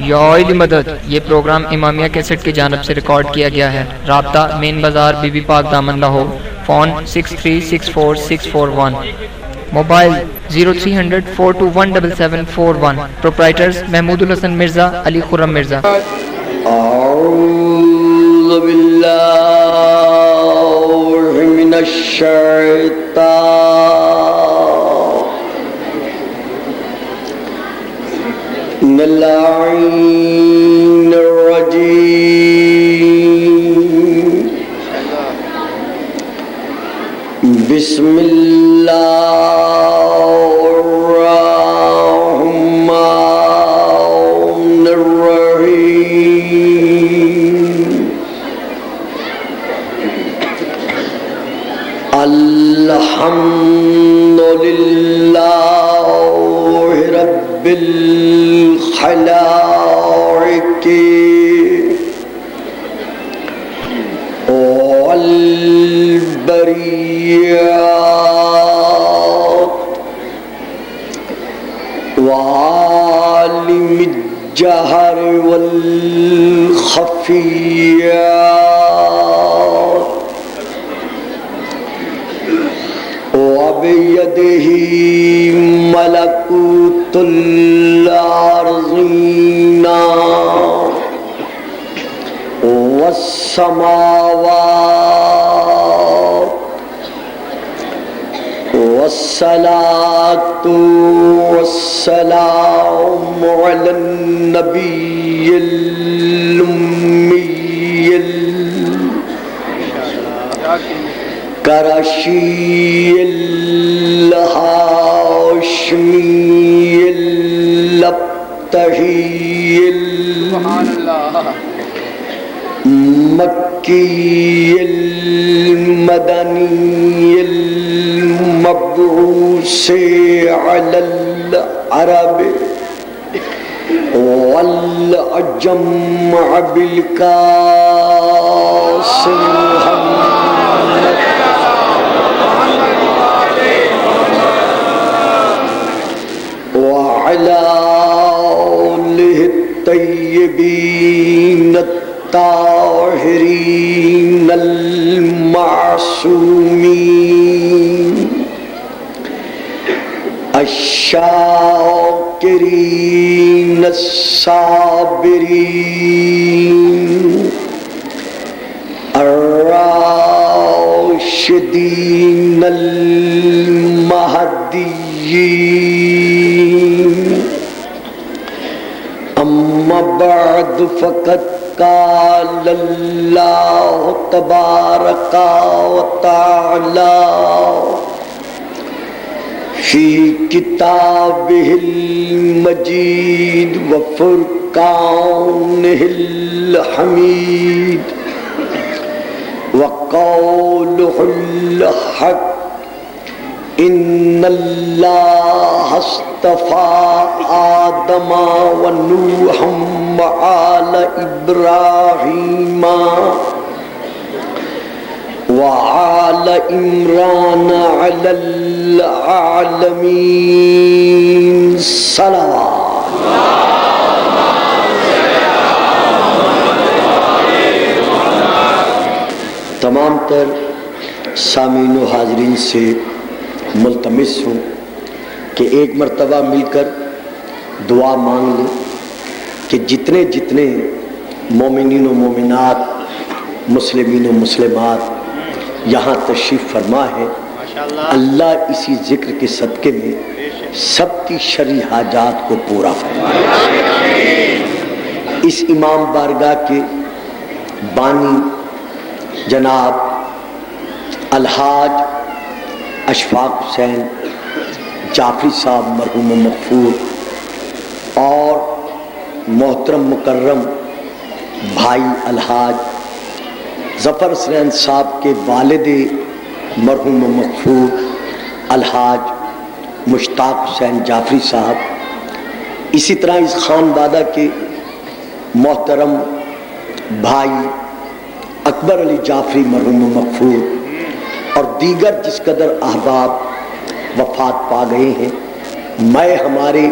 یا علی مدد۔ یہ پروگرام امامیہ کیسٹ کی جانب سے ریکارڈ کیا گیا ہے۔ رابطہ مین بازار be Bibi Pak Daman Lahore. Phone 63646641، mobile 0300 4217741۔ Proprietors Mahmood ul Hasan Mirza, Ali Khurram Mirza. اعوذ باللہ من الشیطان اللعین الرجیم، بسم اللہ الرحمن الرحیم، الحمد للہ رب الخلائق والبریات وعالم الجہر والخفیات وبیدہ ملکوت الارضین والسماوات، والصلاة والسلام علی النبی الأمی القرشی الہاشمی الابتہی مکی المدنی المبعوث علی العرب والعجم بالقاسم محمد وعلى آله الطيبين الطاهرين المعصومين الشاكرين الصابرين الراشدين المهديين. أما بعد فقد قال الله تبارك وتعالى في كتابه المجيد وفرقانه الحميد وقوله الحق إن الله اصطفى آدم ونوحا وآل إبراهيم وآل عمران على العالمين صلوات. تمام تر سامعین و حاضرین سے ملتمس ہوں کہ ایک مرتبہ مل کر دعا مانگ لیں کہ جتنے جتنے مومنین و مومنات، مسلمین و مسلمات یہاں تشریف فرما ہے، اللہ اسی ذکر کے صدقے میں سب کی شرعی حاجات کو پورا فرمائے. اس امام بارگاہ کے بانی جناب الحاج اشفاق حسین جعفری صاحب مرحوم و مغفور اور محترم مکرم بھائی الحاج ظفر حسین صاحب کے والد مرحوم و مغفور الحاج مشتاق حسین جعفری صاحب، اسی طرح اس خانوادہ کے محترم بھائی اکبر علی جعفری مرحوم و مغفور اور دیگر جس قدر احباب وفات پا گئے ہیں، میں ہمارے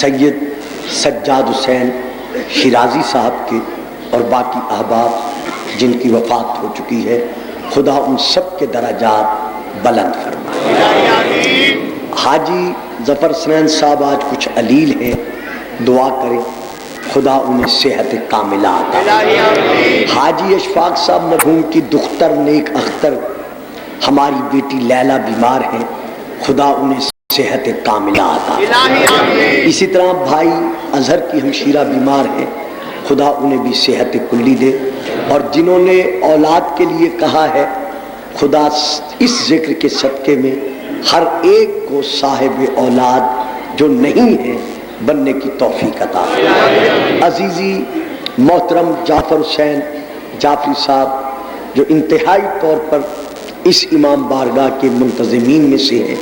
سید سجاد حسین شیرازی صاحب کے اور باقی احباب جن کی وفات ہو چکی ہے، خدا ان سب کے درجات بلند فرمائے۔ حاجی ظفر حسین صاحب آج کچھ علیل ہیں، دعا کریں خدا انہیں صحت کاملہ عطا فرمائے۔ حاجی اشفاق صاحب مرحوم کی دختر نیک اختر ہماری بیٹی لیلا بیمار ہیں، خدا انہیں صحت کاملہ عطا فرمائے۔ اسی طرح بھائی اظہر کی ہمشیرہ بیمار ہیں، خدا انہیں بھی صحت کلی دے، اور جنہوں نے اولاد کے لیے کہا ہے خدا اس ذکر کے صدقے میں ہر ایک کو صاحب اولاد جو نہیں ہے بننے کی توفیق عطا فرمائے۔ عزیزی محترم جعفر حسین جعفری صاحب جو انتہائی طور پر اس امام بارگاہ کے منتظمین میں سے ہیں،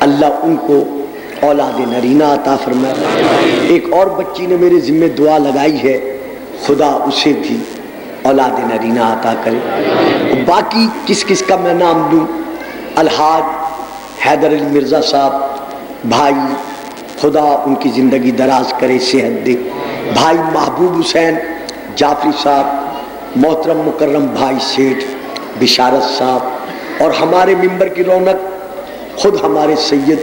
اللہ ان کو اولاد نرینہ عطا فرمائے۔ ایک اور بچی نے میرے ذمہ دعا لگائی ہے، خدا اسے بھی اولاد نرینہ عطا کرے۔ باقی کس کس کا میں نام لوں؟ الحاج حیدر علی مرزا صاحب بھائی، خدا ان کی زندگی دراز کرے، صحت دے۔ بھائی محبوب حسین جعفری صاحب، محترم مکرم بھائی سیٹھ بشارت صاحب، اور ہمارے ممبر کی رونق خود ہمارے سید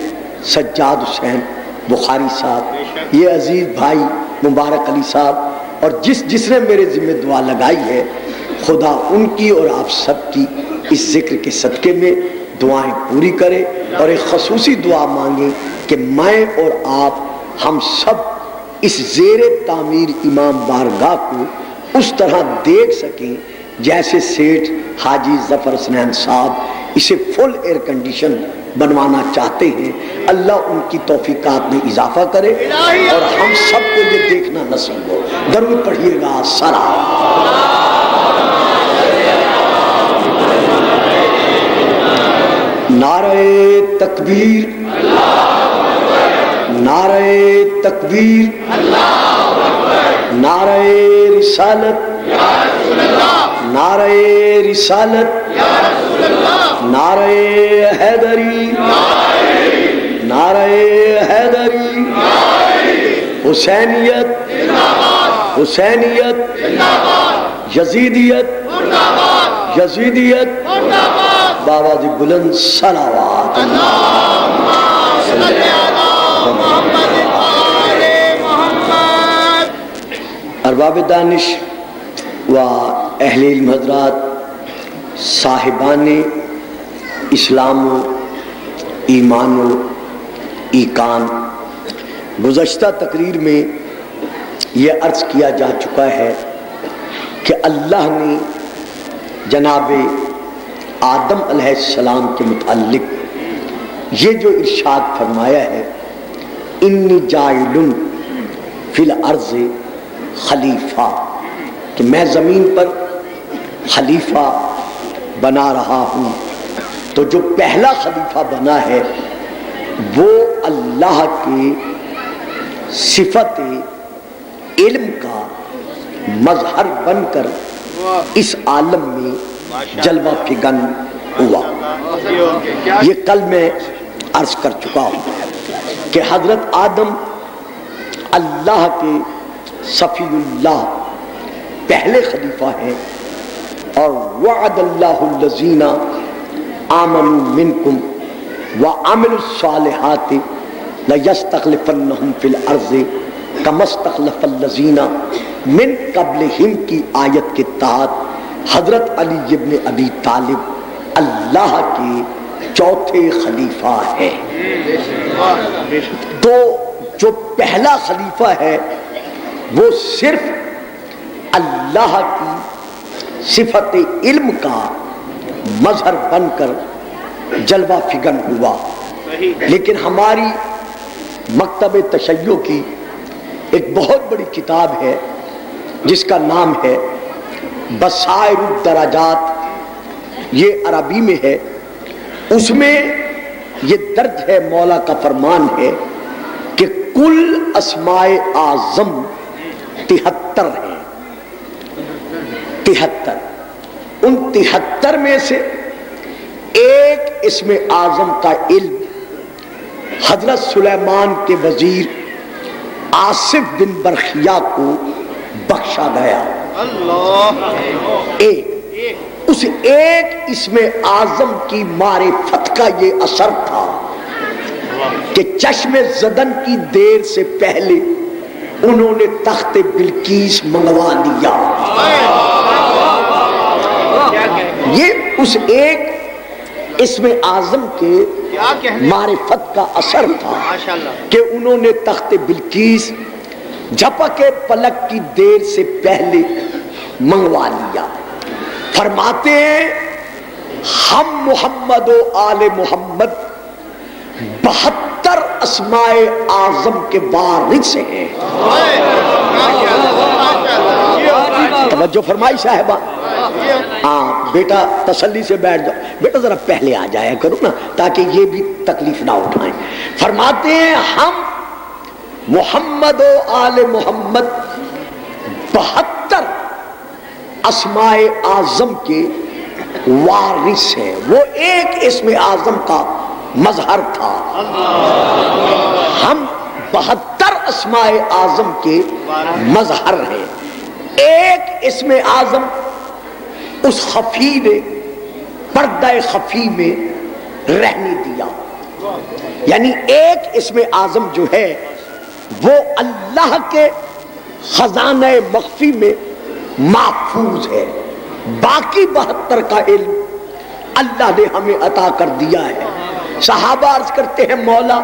سجاد حسین بخاری صاحب، یہ عزیز بھائی مبارک علی صاحب، اور جس نے میرے ذمہ دعا لگائی ہے، خدا ان کی اور آپ سب کی اس ذکر کے صدقے میں دعائیں پوری کرے، اور ایک خصوصی دعا مانگیں کہ میں اور آپ ہم سب اس زیر تعمیر امام بارگاہ کو اس طرح دیکھ سکیں جیسے سیٹھ حاجی ظفر حسین صاحب اسے فل ایئر کنڈیشن بنوانا چاہتے ہیں۔ اللہ ان کی توفیقات میں اضافہ کرے اور ہم سب کو یہ دیکھنا نصیب ہو۔ درود پڑھیے گا، سلام۔ نعرہ تکبیر، نعرہ تکبیر، نعرہ رسالت، نعرہ رسالت، نعرہ حیدری، نعرہ حیدری، حسینیت، حسینیت، یزیدیت، یزیدیت، بابا جی بلند صلوات۔ ارباب دانش و اہل علم حضرات، صاحبان اسلام و ایمان و ایقان، گزشتہ تقریر میں یہ عرض کیا جا چکا ہے کہ اللہ نے جناب آدم علیہ السلام کے متعلق یہ جو ارشاد فرمایا ہے، انی جاعل فی الارض خلیفہ، کہ میں زمین پر خلیفہ بنا رہا ہوں، تو جو پہلا خلیفہ بنا ہے وہ اللہ کے صفت علم کا مظہر بن کر اس عالم میں جلوہ فگن ہوا۔ یہ کل میں عرض کر چکا ہوں کہ حضرت آدم اللہ کے صفی اللہ پہلے خلیفہ ہیں، اور وعد اللہ الذین آمنوا منکم وعملوا الصالحات لیستخلفنہم فی الارض کما استخلف الذین من قبلہم کی آیت کے تحت حضرت علی ابن ابی طالب اللہ کے چوتھے خلیفہ ہیں۔ تو جو پہلا خلیفہ ہے وہ صرف اللہ کی صفت علم کا مظہر بن کر جلوہ فگن ہوا، لیکن ہماری مکتب تشیع کی ایک بہت بڑی کتاب ہے جس کا نام ہے بصائر الدرجات، یہ عربی میں ہے، اس میں یہ درج ہے، مولا کا فرمان ہے کہ کل اسماء اعظم 73 ہیں، 73، ان 73 میں سے ایک اسم اعظم کا علم حضرت سلیمان کے وزیر آصف بن برخیہ کو بخشا گیا۔ ایک اس ایک اسم اعظم کی معرفت کا یہ اثر تھا کہ چشم زدن کی دیر سے پہلے انہوں نے تخت بلقیس منگوا لیا۔ یہ اس ایک اسم اعظم کے معرفت کا اثر تھا کہ انہوں نے تخت بلقیس جھپکے پلک کی دیر سے پہلے منگوا لیا۔ فرماتے ہیں ہم محمد و آل محمد 72 اسماء اعظم کے وارث ہیں۔ توجہ فرمائی صاحبہ۔ ہاں بیٹا تسلی سے بیٹھ جاؤ، بیٹا ذرا پہلے آ جایا کرو نا تاکہ یہ بھی تکلیف نہ اٹھائیں۔ فرماتے ہیں ہم محمد و آل محمد 72 اسماء اعظم کے وارث ہیں۔ وہ ایک اسم اعظم کا مظہر تھا۔ ہم 72 اسماء اعظم کے مظہر ہیں۔ ایک اسم اعظم اس خفی نے پردہ خفی میں رہنے دیا، یعنی ایک اسم اعظم جو ہے وہ اللہ کے خزانہ مخفی میں محفوظ ہے، باقی 72 کا علم اللہ نے ہمیں عطا کر دیا ہے۔ صحابہ عرض کرتے ہیں مولا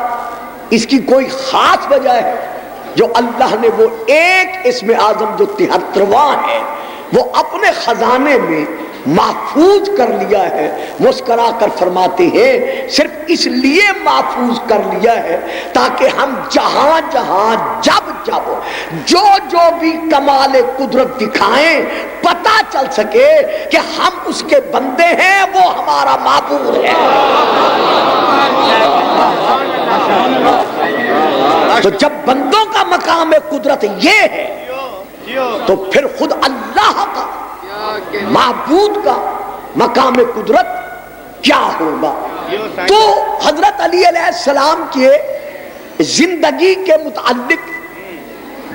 اس کی کوئی خاص وجہ ہے جو اللہ نے وہ ایک اسم اعظم جو 73واں ہے وہ اپنے خزانے میں محفوظ کر لیا ہے؟ مسکرا کر فرماتے ہیں صرف اس لیے محفوظ کر لیا ہے تاکہ ہم جہاں جہاں جب جب جو جو بھی کمال قدرت دکھائیں پتہ چل سکے کہ ہم اس کے بندے ہیں، وہ ہمارا معبود ہے۔ تو جب بندوں کا مقام قدرت یہ ہے تو پھر خود اللہ کا معبود کا مقام قدرت کیا ہوگا؟ تو حضرت علی علیہ السلام کے زندگی کے متعلق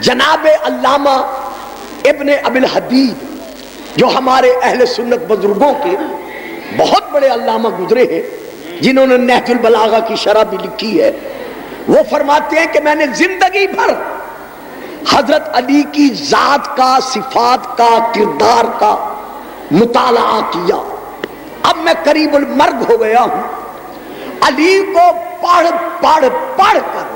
جناب علامہ ابن ابی الحدید جو ہمارے اہل سنت بزرگوں کے بہت بڑے علامہ گزرے ہیں، جنہوں نے نہج البلاغہ کی شرح بھی لکھی ہے، وہ فرماتے ہیں کہ میں نے زندگی بھر حضرت علی کی ذات کا، صفات کا، کردار کا مطالعہ کیا۔ اب میں قریب المرگ ہو گیا ہوں، علی کو پڑھ پڑھ پڑھ کر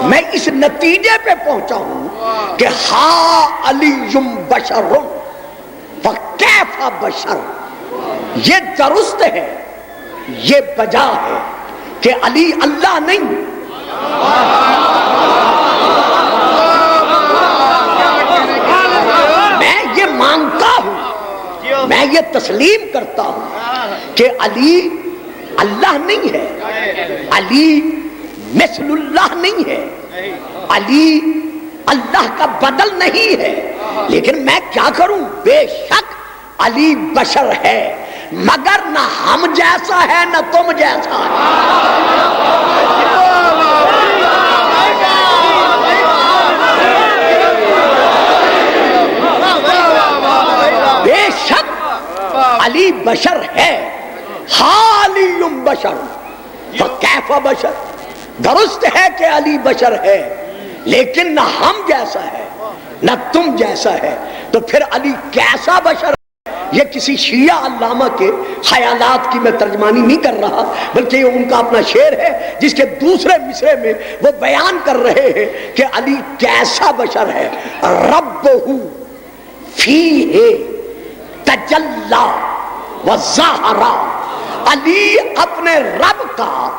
میں اس نتیجے پہ پہنچا ہوں کہ ہا علی بشر فکیف بشر، یہ درست ہے، یہ بجا ہے کہ علی اللہ نہیں، میں یہ مانتا ہوں، میں یہ تسلیم کرتا ہوں کہ علی اللہ نہیں ہے، علی مثل اللہ نہیں ہے، علی اللہ کا بدل نہیں ہے، لیکن میں کیا کروں؟ بے شک علی بشر ہے، مگر نہ ہم جیسا ہے نہ تم جیسا ہے۔ بے شک علی بشر ہے، علی بشر فکیف بشر، درست ہے کہ علی بشر ہے لیکن نہ ہم جیسا ہے نہ تم جیسا ہے، تو پھر علی کیسا بشر؟ یہ کسی شیعہ علامہ کے خیالات کی میں ترجمانی نہیں کر رہا، بلکہ یہ ان کا اپنا شعر ہے جس کے دوسرے مصرے میں وہ بیان کر رہے ہیں کہ علی کیسا بشر ہے۔ ربہ فیہ تجلی وظہر، علی اپنے رب کا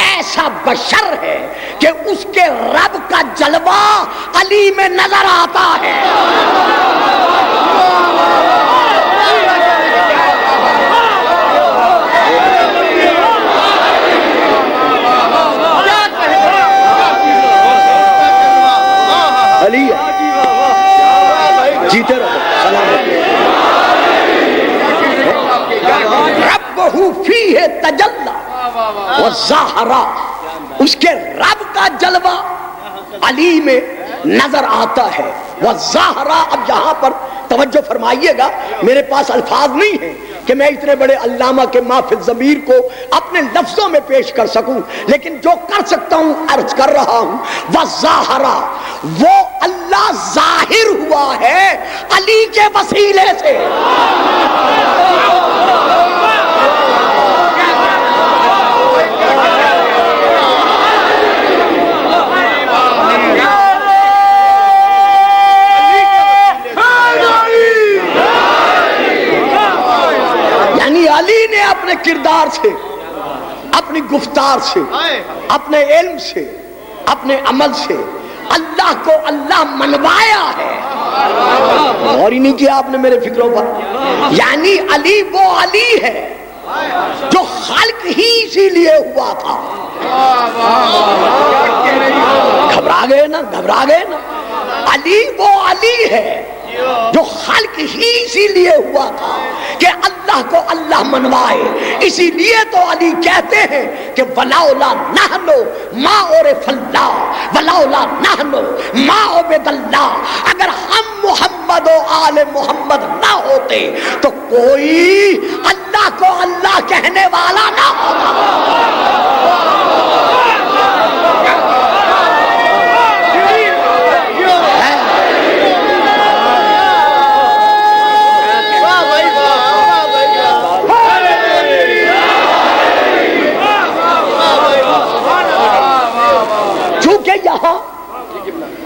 ایسا بشر ہے کہ اس کے رب کا جلوہ علی میں نظر آتا ہے۔ علی جیتے رہو، سلام ربہ فیہ تجلی وظہر، اس کے رب کا جلوہ علی میں نظر آتا ہے۔ وَالزَّهْرَا، اب یہاں پر توجہ فرمائیے گا، میرے پاس الفاظ نہیں ہیں کہ میں اتنے بڑے علامہ کے محفل ضمیر کو اپنے لفظوں میں پیش کر سکوں، لیکن جو کر سکتا ہوں عرض کر رہا ہوں۔ وَالزَّهْرَا، وہ اللہ ظاہر ہوا ہے علی کے وسیلے سے۔ علی نے اپنے کردار سے، اپنی گفتار سے، اپنے علم سے، اپنے عمل سے اللہ کو اللہ منوایا ہے۔ اور ہی نہیں کیا آپ نے میرے فکروں پر، یعنی علی وہ علی ہے جو خلق ہی اسی لیے ہوا تھا۔ گھبرا گئے نا، گھبرا گئے نا؟ علی وہ علی ہے جو خلق ہی اسی لیے ہوا تھا کہ اللہ کو اللہ منوائے۔ اسی لیے تو علی کہتے ہیں کہ وَلَوْلَا نَحْنُ مَا عُرِفَ اللَّهُ وَلَوْلَا نَحْنُ مَا عُبِدَ اللَّهُ، اگر ہم محمد و آل محمد نہ ہوتے تو کوئی اللہ کو اللہ کہنے والا نہ ہوتا۔ یہاں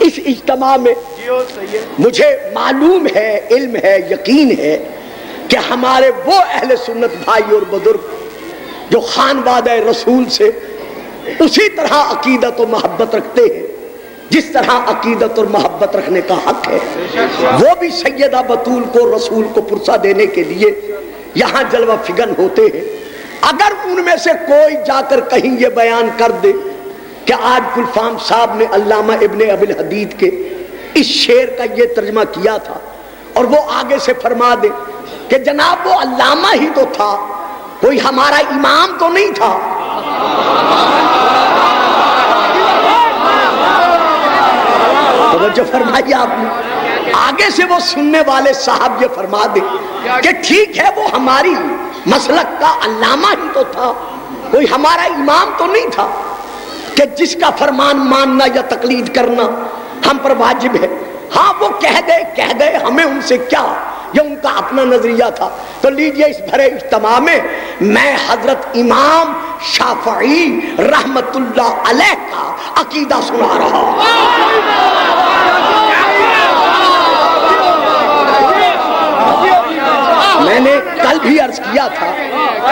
اس اجتماع میں مجھے معلوم ہے، علم ہے، یقین ہے کہ ہمارے وہ اہل سنت بھائی اور بزرگ جو خانوادہ رسول سے اسی طرح عقیدت و محبت رکھتے ہیں جس طرح عقیدت اور محبت رکھنے کا حق ہے، وہ بھی سیدہ بطول کو رسول کو پرسہ دینے کے لیے یہاں جلوہ فگن ہوتے ہیں۔ اگر ان میں سے کوئی جا کر کہیں یہ بیان کر دے کہ آج گلفام صاحب نے علامہ ابن ابی الحدید کے اس شعر کا یہ ترجمہ کیا تھا، اور وہ آگے سے فرما دے کہ جناب وہ علامہ ہی تو تھا، کوئی ہمارا امام تو نہیں تھا۔ توجہ فرمائیے آپ نے، آگے سے وہ سننے والے صاحب یہ فرما دے کہ ٹھیک ہے وہ ہماری مسلک کا علامہ ہی تو تھا، کوئی ہمارا امام تو نہیں تھا، کہ جس کا فرمان ماننا یا تقلید کرنا ہم پر واجب ہے۔ ہاں وہ کہہ گئے ہمیں ان سے کیا، یہ ان کا اپنا نظریہ تھا۔ تو لیجئے اس بھرے اجتماع میں حضرت امام شافعی رحمت اللہ علیہ کا عقیدہ سنا رہا ہوں۔ میں نے کل بھی عرض کیا تھا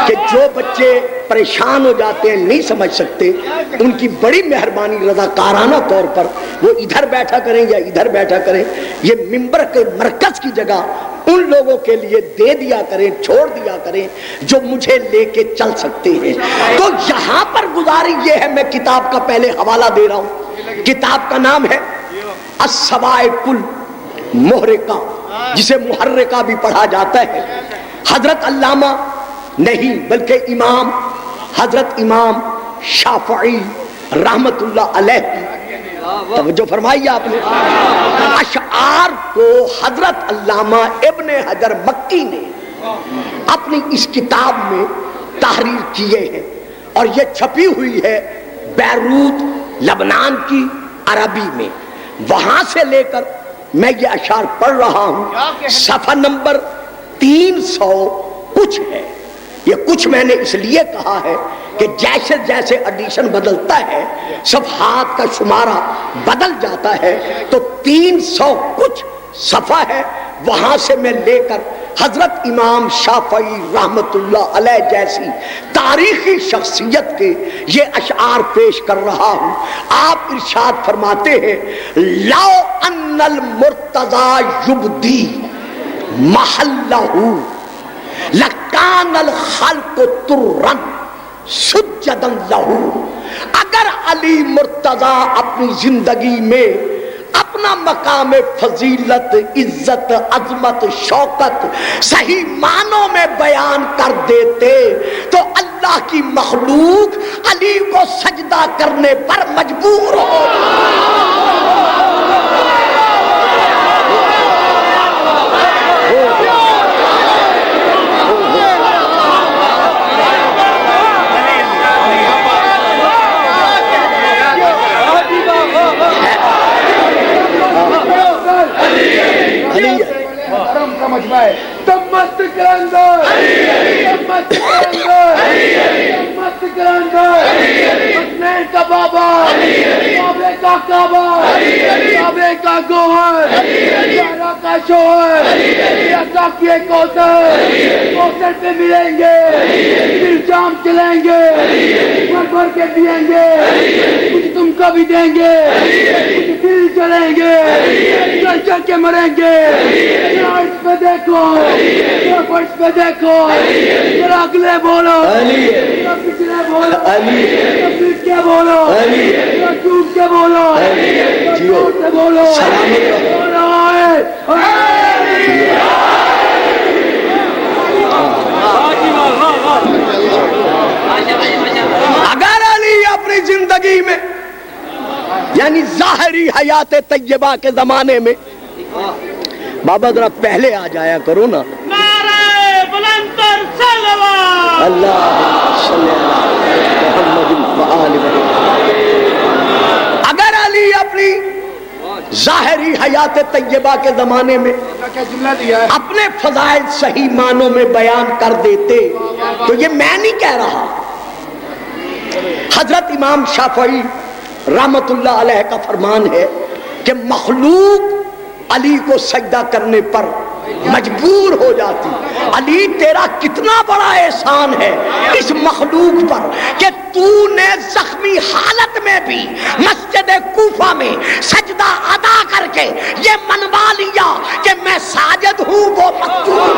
کہ جو بچے پریشان ہو جاتے ہیں، نہیں سمجھ سکتے، ان کی بڑی مہربانی رضاکارانہ طور پر وہ ادھر بیٹھا کریں یا ادھر بیٹھا کریں، یہ ممبر کے مرکز کی جگہ ان لوگوں کے لیے دے دیا کریں، چھوڑ دیا کریں جو مجھے لے کے چل سکتے ہیں۔ تو یہاں پر گزارش یہ ہے، میں کتاب کا پہلے حوالہ دے رہا ہوں، کتاب کا نام ہے الصواعق المحرقہ، جسے محرقہ بھی پڑھا جاتا ہے۔ حضرت علامہ نہیں بلکہ امام حضرت امام شافعی رحمت اللہ علیہ کی توجہ فرمائیے آپ نے، اشعار کو حضرت علامہ ابن حجر مکی نے اپنی اس کتاب میں تحریر کیے ہیں، اور یہ چھپی ہوئی ہے بیروت لبنان کی عربی میں۔ وہاں سے لے کر میں یہ اشعار پڑھ رہا ہوں، صفحہ نمبر 300 کچھ ہے۔ یہ کچھ میں نے اس لیے کہا ہے کہ جیسے جیسے ایڈیشن بدلتا ہے صفحات کا شمارہ بدل جاتا ہے، تو 300 کچھ صفحہ ہے، وہاں سے میں لے کر حضرت امام شافعی رحمت اللہ علیہ جیسی تاریخی شخصیت کے یہ اشعار پیش کر رہا ہوں۔ آپ ارشاد فرماتے ہیں، لو ان المرتضی یبدی محلہ لکان الخلق ترن سجدا لہو، اگر علی مرتضی اپنی زندگی میں اپنا مقام فضیلت، عزت، عظمت، شوکت صحیح معنوں میں بیان کر دیتے تو اللہ کی مخلوق علی کو سجدہ کرنے پر مجبور ہو۔ مجمع ہے. تم مست کلندر, تم مست کلندر, تم مست کلندر, حسنین کا بابا, کعبے کا کعبہ, کعبے کا گوہر, زہرا کا شوہر, عطا کیے کوثر, کوثر پہ ملیں گے, پھر جام چلیں گے, بھر بھر کے پیئیں گے, کچھ تم کو بھی دیں گے, کچھ دل چلیں گے, چل چل کے مریں گے. عرش پہ دیکھو, فرش پہ دیکھو, ذرا اگلے بولو, ذرا پچھلے بولو, ذرا پیٹ کے بولو, ذرا ٹوٹ کے بولو, ذرا ٹوٹ کے بولو. اگر علی اپنی زندگی میں یعنی ظاہری حیات طیبہ کے زمانے میں, بابا ذرا پہلے آ جایا کرو نا. نعرہ بلندر صلوات. اللہ صلی محمد وآل محمد. اگر علی اپنی ظاہری حیات طیبہ کے زمانے میں اپنے فضائل صحیح معنوں میں بیان کر دیتے تو یہ میں نہیں کہہ رہا, حضرت امام شافعی رحمت اللہ علیہ کا فرمان ہے کہ مخلوق علی کو سجدہ کرنے پر مجبور ہو جاتی. علی تیرا کتنا بڑا احسان ہے اس مخلوق پر کہ تو نے زخمی حالت میں بھی مسجد کوفہ میں سجدہ ادا کر کے یہ منوا لیا کہ میں ساجد ہوں, وہ مقتول.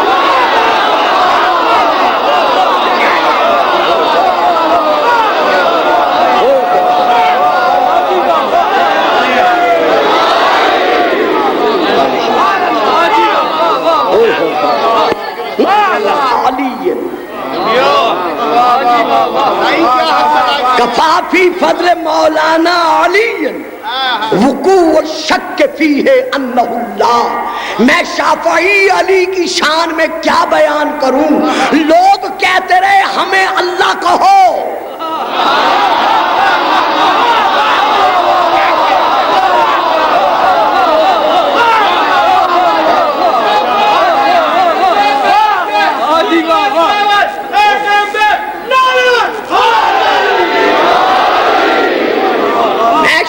کفافی فضل مولانا علی وقوع الشک فیہ انہ اللہ. میں شافعی علی کی شان میں کیا بیان کروں, لوگ کہتے رہے ہمیں اللہ کہو.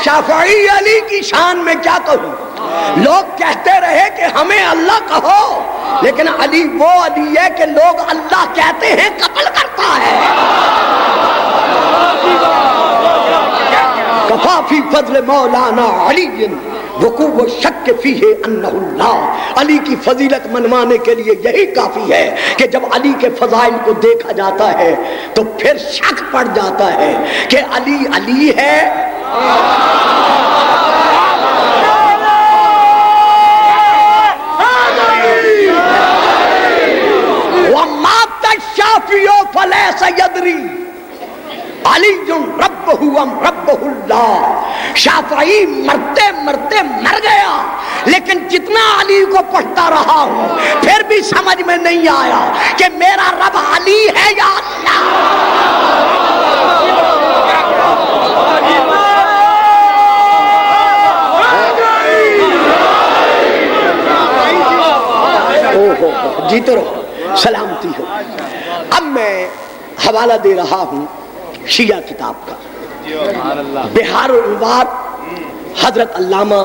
شافعی علی کی شان میں کیا کہوں, لوگ کہتے رہے کہ ہمیں اللہ کہو, لیکن علی وہ علی ہے کہ لوگ اللہ کہتے ہیں قتل کرتا ہے. کفا فی فضل مولانا علی وقوع الشک فیہ انہ اللہ. علی کی فضیلت منوانے کے لیے یہی کافی ہے کہ جب علی کے فضائل کو دیکھا جاتا ہے تو پھر شک پڑ جاتا ہے کہ علی علی ہے. وَمَاتَ الشَّافِعُ فَلَيْسَ يَدْرِي عَلِيٌّ رَبَّهُ أَمْ رَبَّهُ اللَّهُ. شافعی مرتے مرتے مر گیا, لیکن جتنا علی کو پڑھتا رہا ہوں پھر بھی سمجھ میں نہیں آیا کہ میرا رب علی ہے یا اللہ. جیتے رہو, سلامتی ہو. اب میں حوالہ دے رہا ہوں شیعہ کتاب کا, بہار الانوار حضرت علامہ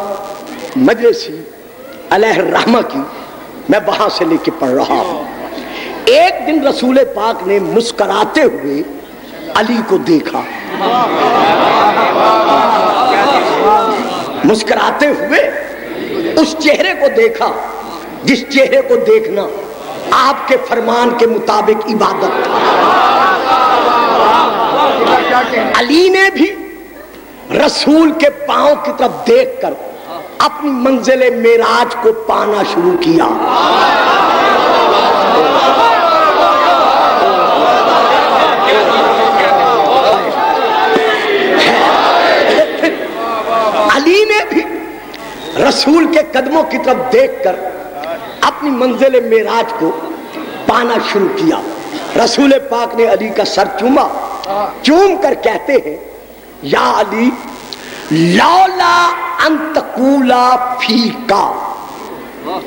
مجلسی علیہ الرحمہ کی, میں وہاں سے لے کے پڑھ رہا ہوں. ایک دن رسول پاک نے مسکراتے ہوئے علی کو دیکھا, مسکراتے ہوئے اس چہرے کو دیکھا جس چہرے کو دیکھنا آپ کے فرمان کے مطابق عبادت تھا. علی نے بھی رسول کے پاؤں کی طرف دیکھ کر اپنی منزل معراج کو پانا شروع کیا. علی نے بھی رسول کے قدموں کی طرف دیکھ کر اپنی منزل معراج کو پانا شروع کیا. رسول پاک نے علی کا سر چوما, چوم کر کہتے ہیں یا علی لولا ان تقولا فیکا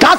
10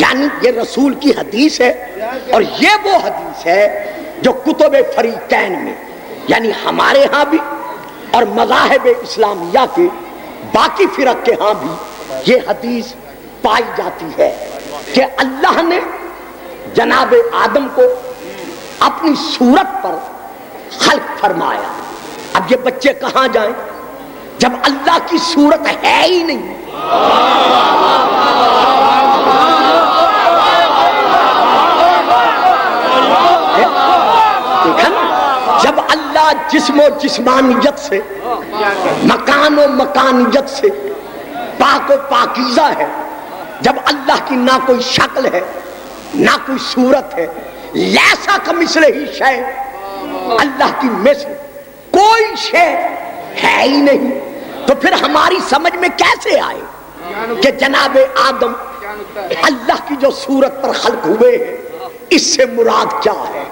یعنی یہ رسول کی حدیث ہے، اور یہ وہ حدیث ہے جو کتب فریقین میں یعنی ہمارے ہاں بھی اور مذاہب اسلامیہ کے باقی فرق کے ہاں بھی یہ حدیث پائی جاتی ہے کہ اللہ نے جناب آدم کو اپنی صورت پر خلق فرمایا۔ اب یہ بچے کہاں جائیں جب اللہ کی صورت ہے ہی نہیں؟ جب اللہ جسم و جسمانیت سے، مکان و مکانیت سے پاک و پاکیزہ ہے، جب اللہ کی نہ کوئی شکل ہے نہ کوئی صورت ہے، لیسا کمثلہ ہی شے، اللہ کی مثل کوئی شے ہے ہی نہیں، تو پھر ہماری سمجھ میں کیسے آئے کہ جناب آدم اللہ کی جو صورت پر خلق ہوئے ہیں اس سے مراد کیا ہے؟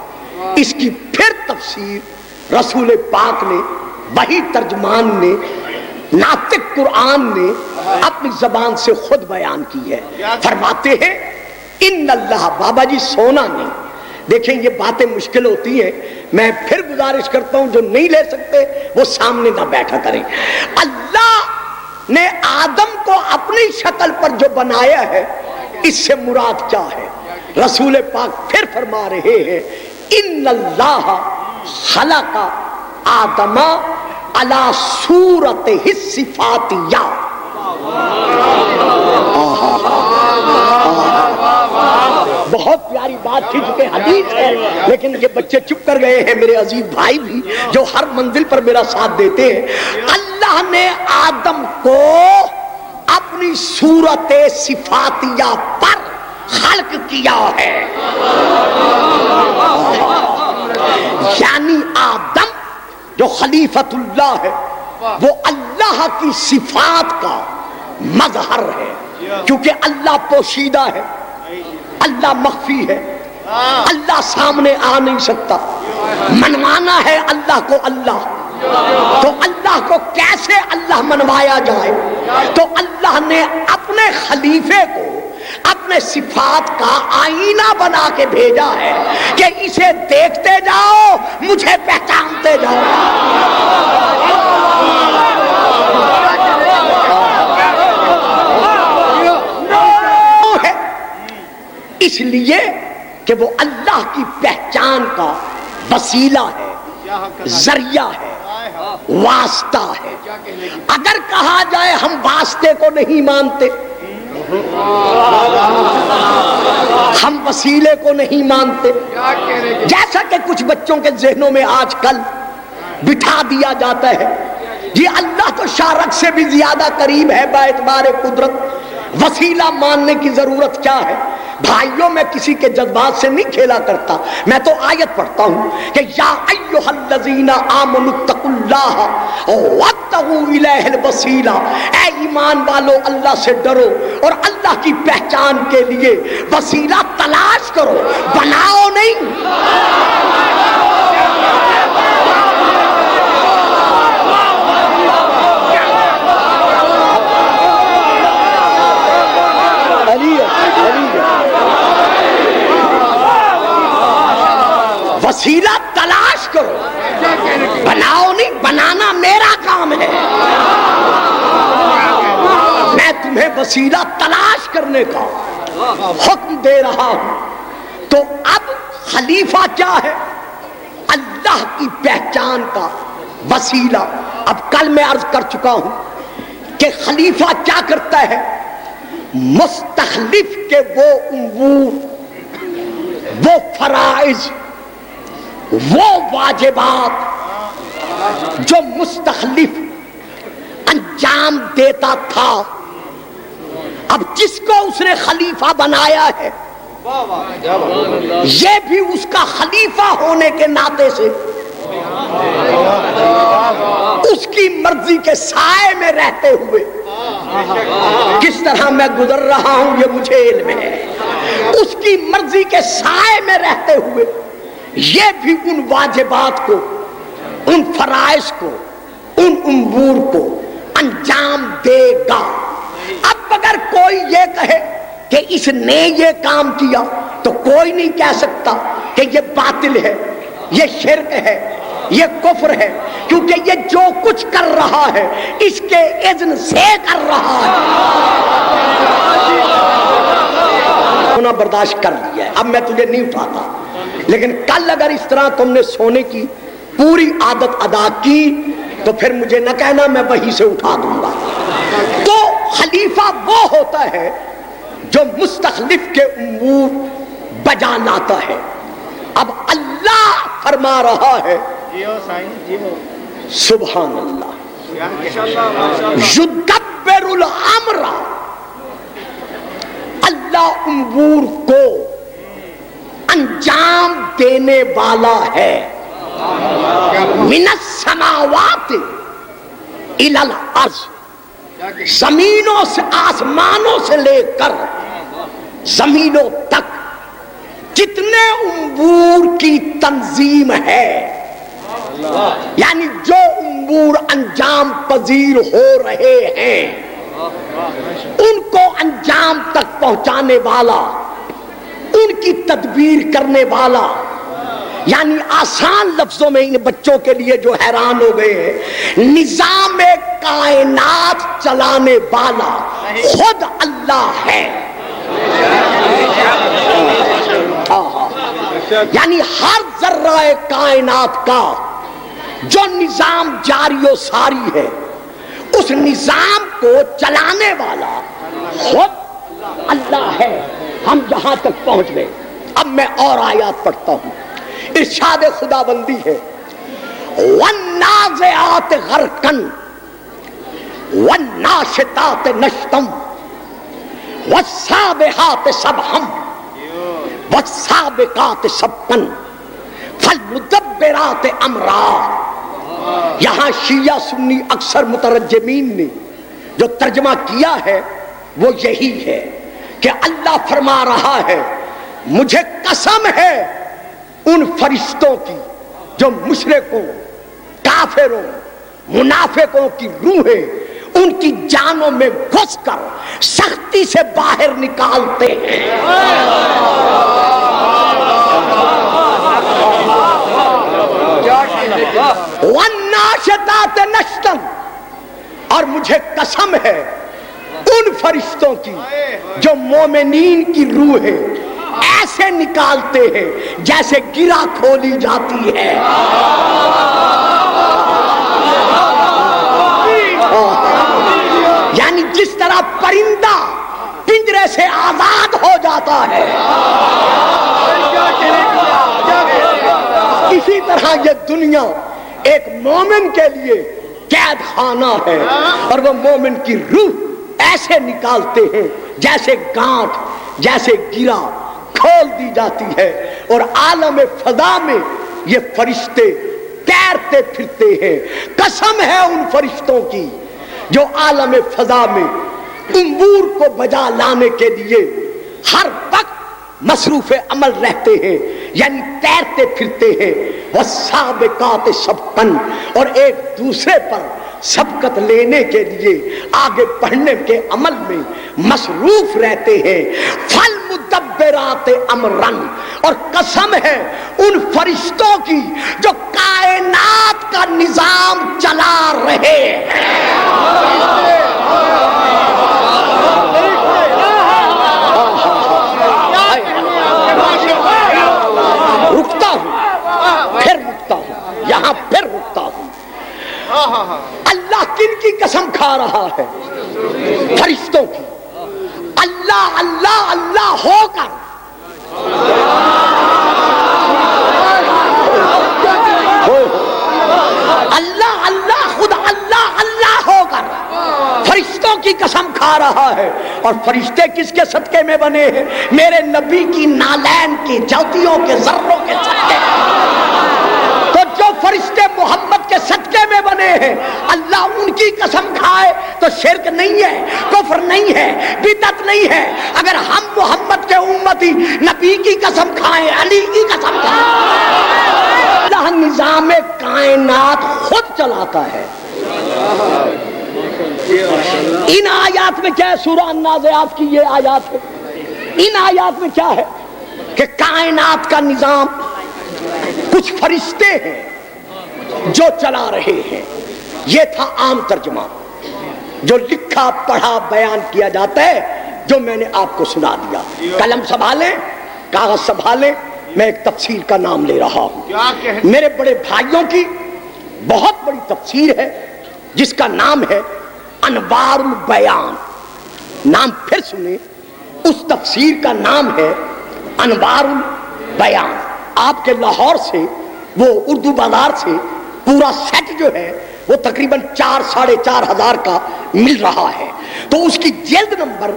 اس کی پھر تفسیر رسول پاک نے، وحی ترجمان نے، ناطق قرآن نے اپنی زبان سے خود بیان کی ہے۔ فرماتے ہیں ان اللہ، بابا جی سونا نہیں، دیکھیں یہ باتیں مشکل ہوتی ہیں، میں پھر گزارش کرتا ہوں جو نہیں لے سکتے وہ سامنے نہ بیٹھا کریں۔ اللہ نے آدم کو اپنی شکل پر جو بنایا ہے اس سے مراد کیا ہے؟ رسول پاک پھر فرما رہے ہیں ان اللہ خلق آدم علی صورتہ الصفاتیہ۔ بہت پیاری بات تھی چونکہ حدیث ہے، لیکن یہ بچے چپ کر گئے ہیں، میرے عزیز بھائی بھی جو ہر منزل پر میرا ساتھ دیتے ہیں۔ اللہ نے آدم کو اپنی صورت صفاتیہ پر خلق کیا ہے، یعنی آدم جو خلیفۃ اللہ ہے وہ اللہ کی صفات کا مظہر ہے، کیونکہ اللہ پوشیدہ ہے، اللہ مخفی ہے، اللہ سامنے آ نہیں سکتا، منوانا ہے اللہ کو اللہ، تو اللہ کو کیسے اللہ منوایا جائے؟ تو اللہ نے اپنے خلیفے کو اپنے صفات کا آئینہ بنا کے بھیجا ہے کہ اسے دیکھتے جاؤ، مجھے پہچانتے جاؤ۔ اس لیے کہ وہ اللہ کی پہچان کا وسیلہ ہے، ذریعہ ہے، واسطہ ہے۔ اگر کہا جائے ہم واسطے کو نہیں مانتے، ہم وسیلے کو نہیں مانتے، جیسا کہ کچھ بچوں کے ذہنوں میں آج کل بٹھا دیا جاتا ہے، یہ اللہ تو شارک سے بھی زیادہ قریب ہے باعتبار قدرت، وسیلہ ماننے کی ضرورت کیا ہے؟ بھائیوں میں کسی کے جذبات سے نہیں کھیلا کرتا، میں تو آیت پڑھتا ہوں کہ یا ایھا الذین آمنوا اتقوا اللہ وابتغوا الیہ الوسیلہ، اے ایمان والو اللہ سے ڈرو اور اللہ کی پہچان کے لیے وسیلہ تلاش کرو، بناؤ نہیں۔ وسیلہ تلاش کرو، بناؤ نہیں، بنانا میرا کام ہے، میں تمہیں وسیلہ تلاش کرنے کا حکم دے رہا ہوں۔ تو اب خلیفہ کیا ہے؟ اللہ کی پہچان کا وسیلہ۔ اب کل میں عرض کر چکا ہوں کہ خلیفہ کیا کرتا ہے؟ مستخلف کے وہ امور، وہ فرائض، وہ واجبات جو مستخلف انجام دیتا تھا، اب جس کو اس نے خلیفہ بنایا ہے یہ بھی اس کا خلیفہ ہونے کے ناطے سے اس کی مرضی کے سائے میں رہتے ہوئے، کس طرح میں گزر رہا ہوں یہ مجھے علم ہے، اس کی مرضی کے سائے میں رہتے ہوئے یہ بھی ان واجبات کو، ان فرائض کو، ان امور کو انجام دے گا۔ اب اگر کوئی یہ کہے کہ اس نے یہ کام کیا تو کوئی نہیں کہہ سکتا کہ یہ باطل ہے، یہ شرک ہے، یہ کفر ہے، کیونکہ یہ جو کچھ کر رہا ہے اس کے اذن سے کر رہا ہے۔ برداشت کر لیا ہے، اب میں تجھے نہیں اٹھاتا، لیکن کل اگر اس طرح تم نے سونے کی پوری عادت ادا کی تو پھر مجھے نہ کہنا میں وہیں سے اٹھا دوں گا۔ تو خلیفہ وہ ہوتا ہے جو مستخلف کے امور بجا لاتا ہے۔ اب اللہ فرما رہا ہے سبحان اللہ، یدبر الامر، اللہ امور کو انجام دینے والا ہے، من السماوات الی الارض، زمینوں سے آسمانوں سے لے کر زمینوں تک جتنے امور کی تنظیم ہے، یعنی جو امور انجام پذیر ہو رہے ہیں ان کو انجام تک پہنچانے والا، ان کی تدبیر کرنے والا، یعنی آسان لفظوں میں ان بچوں کے لیے جو حیران ہو گئے ہیں، نظام کائنات چلانے والا خود اللہ ہے۔ یعنی ہر ذرہ کائنات کا جو نظام جاری و ساری ہے اس نظام کو چلانے والا خود اللہ ہے۔ ہم جہاں تک پہنچ گئے، اب میں اور آیات پڑھتا ہوں۔ ارشاد خدا بندی ہے وَالنَّازِعَاتِ غَرْقًا وَالنَّاشِطَاتِ نَشْطًا وَالسَّابِحَاتِ سَبْحًا وَالسَّابِقَاتِ سَبْقًا فَالْمُدَبِّرَاتِ أَمْرًا۔ یہاں شیعہ سنی اکثر مترجمین نے جو ترجمہ کیا ہے وہ یہی ہے کہ اللہ فرما رہا ہے مجھے قسم ہے ان فرشتوں کی جو مشرکوں، کافروں، منافقوں کی روحیں ان کی جانوں میں گھس کر سختی سے باہر نکالتے ہیں۔ وَالنَّاشِطَاتِ نَشْطًا، اور مجھے قسم ہے ان فرشتوں کی جو مومنین کی روحیں ایسے نکالتے ہیں جیسے گرہ کھولی جاتی ہے۔ یعنی جس طرح پرندہ پنجرے سے آزاد ہو جاتا ہے، اسی طرح یہ دنیا ایک مومن کے لیے قید خانہ ہے، اور وہ مومن کی روح ایسے نکالتے ہیں جیسے گانٹھ، جیسے گرہ کھول دی جاتی ہے، اور عالم فضا میں یہ فرشتے تیرتے پھرتے ہیں۔ قسم ہے ان فرشتوں کی جو عالم فضا میں امور کو بجا لانے کے لیے ہر وقت مصروف عمل رہتے ہیں، یعنی تیرتے پھرتے ہیں۔ والسابقات سبقا، اور ایک دوسرے پر سبقت لینے کے لیے آگے بڑھنے کے عمل میں مصروف رہتے ہیں۔ فالمدبرات امرا، اور قسم ہے ان فرشتوں کی جو کائنات کا نظام چلا رہے ہیں۔ رکتا ہوں، پھر رکتا ہوں، یہاں پھر رکتا ہوں۔ اللہ کن کی قسم کھا رہا ہے؟ فرشتوں کی۔ اللہ اللہ اللہ ہو کر اللہ اللہ خود اللہ اللہ ہو کر فرشتوں کی قسم کھا رہا ہے۔ اور فرشتے کس کے صدقے میں بنے ہیں؟ میرے نبی کی نالین کی جوتیوں کے ذروں کے صدقے۔ تو جو فرشتے محمد کے صدقے میں بنے ہیں، اللہ ان کی قسم کھائے تو شرک نہیں ہے، کفر نہیں ہے، بدعت نہیں ہے۔ اگر ہم محمد کے امتی نبی کی قسم کھائیں، علی کی قسم کھائیں، اللہ نظام کائنات خود چلاتا ہے۔ ان آیات میں کیا ہے؟ سورہ النازعات کی یہ آیات ہے ان آیات میں کیا ہے کہ کائنات کا نظام کچھ فرشتے ہیں جو چلا رہے ہیں. یہ تھا عام ترجمہ جو لکھا پڑھا بیان کیا جاتا ہے، جو میں نے آپ کو سنا دیا. قلم سنبھالیں، کاغذ سنبھالیں، میں ایک تفسیر کا نام لے رہا ہوں. میرے بڑے بھائیوں کی بہت بڑی تفسیر ہے جس کا نام ہے انوار البیان. نام پھر سنیں، اس تفسیر کا نام ہے انوار البیان. آپ کے لاہور سے وہ اردو بازار سے پورا سیٹ جو ہے وہ تقریباً 4-4.5 ہزار کا مل رہا ہے. تو اس کی جلد نمبر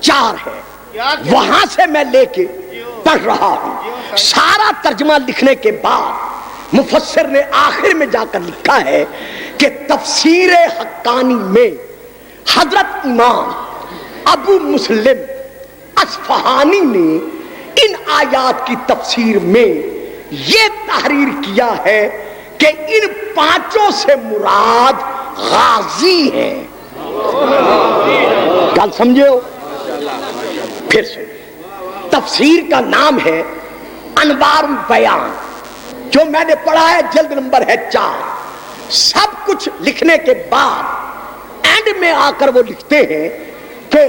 4 ہے، وہاں سے میں لے کے پڑھ رہا ہوں. سارا ترجمہ لکھنے کے بعد مفسر نے آخر میں جا کر لکھا ہے کہ تفسیر حقانی میں حضرت امام ابو مسلم اصفہانی نے ان آیات کی تفسیر میں یہ تحریر کیا ہے کہ ان 5 سے مراد غازی ہیں. گل سمجھے ہو؟ پھر سے تفسیر کا نام ہے انوار البیان، جو میں نے پڑھا ہے جلد نمبر ہے 4. سب کچھ لکھنے کے بعد اینڈ میں آ کر وہ لکھتے ہیں کہ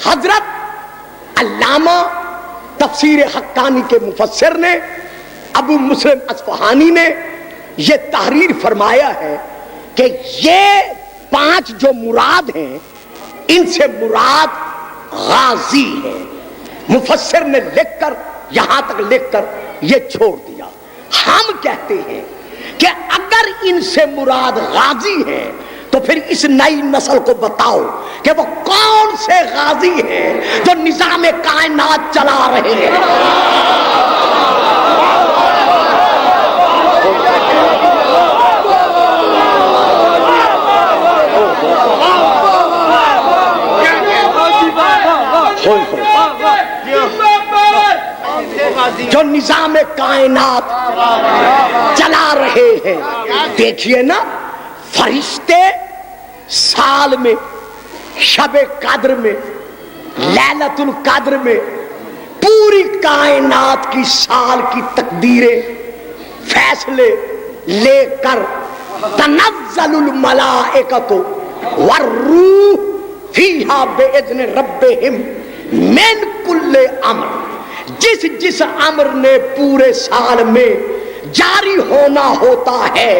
حضرت علامہ تفسیر حقانی کے مفسر نے ابو مسلم اصفہانی نے یہ تحریر فرمایا ہے کہ یہ 5 جو مراد ہیں ان سے مراد غازی ہے. مفسر نے لکھ کر یہاں تک لکھ کر یہ چھوڑ دیا. ہم کہتے ہیں کہ اگر ان سے مراد غازی ہیں تو پھر اس نئی نسل کو بتاؤ کہ وہ کون سے غازی ہیں جو نظام کائنات چلا رہے ہیں. جو نظام کائنات چلا رہے ہیں. دیکھیے نا، فرشتے سال میں، شب قدر میں، لیلۃ القدر میں پوری کائنات کی سال کی تقدیریں فیصلے لے کر تنزل الملائکۃ والروح فیہا باذن ربہم من کل امر. جس امر نے پورے سال میں جاری ہونا ہوتا ہے،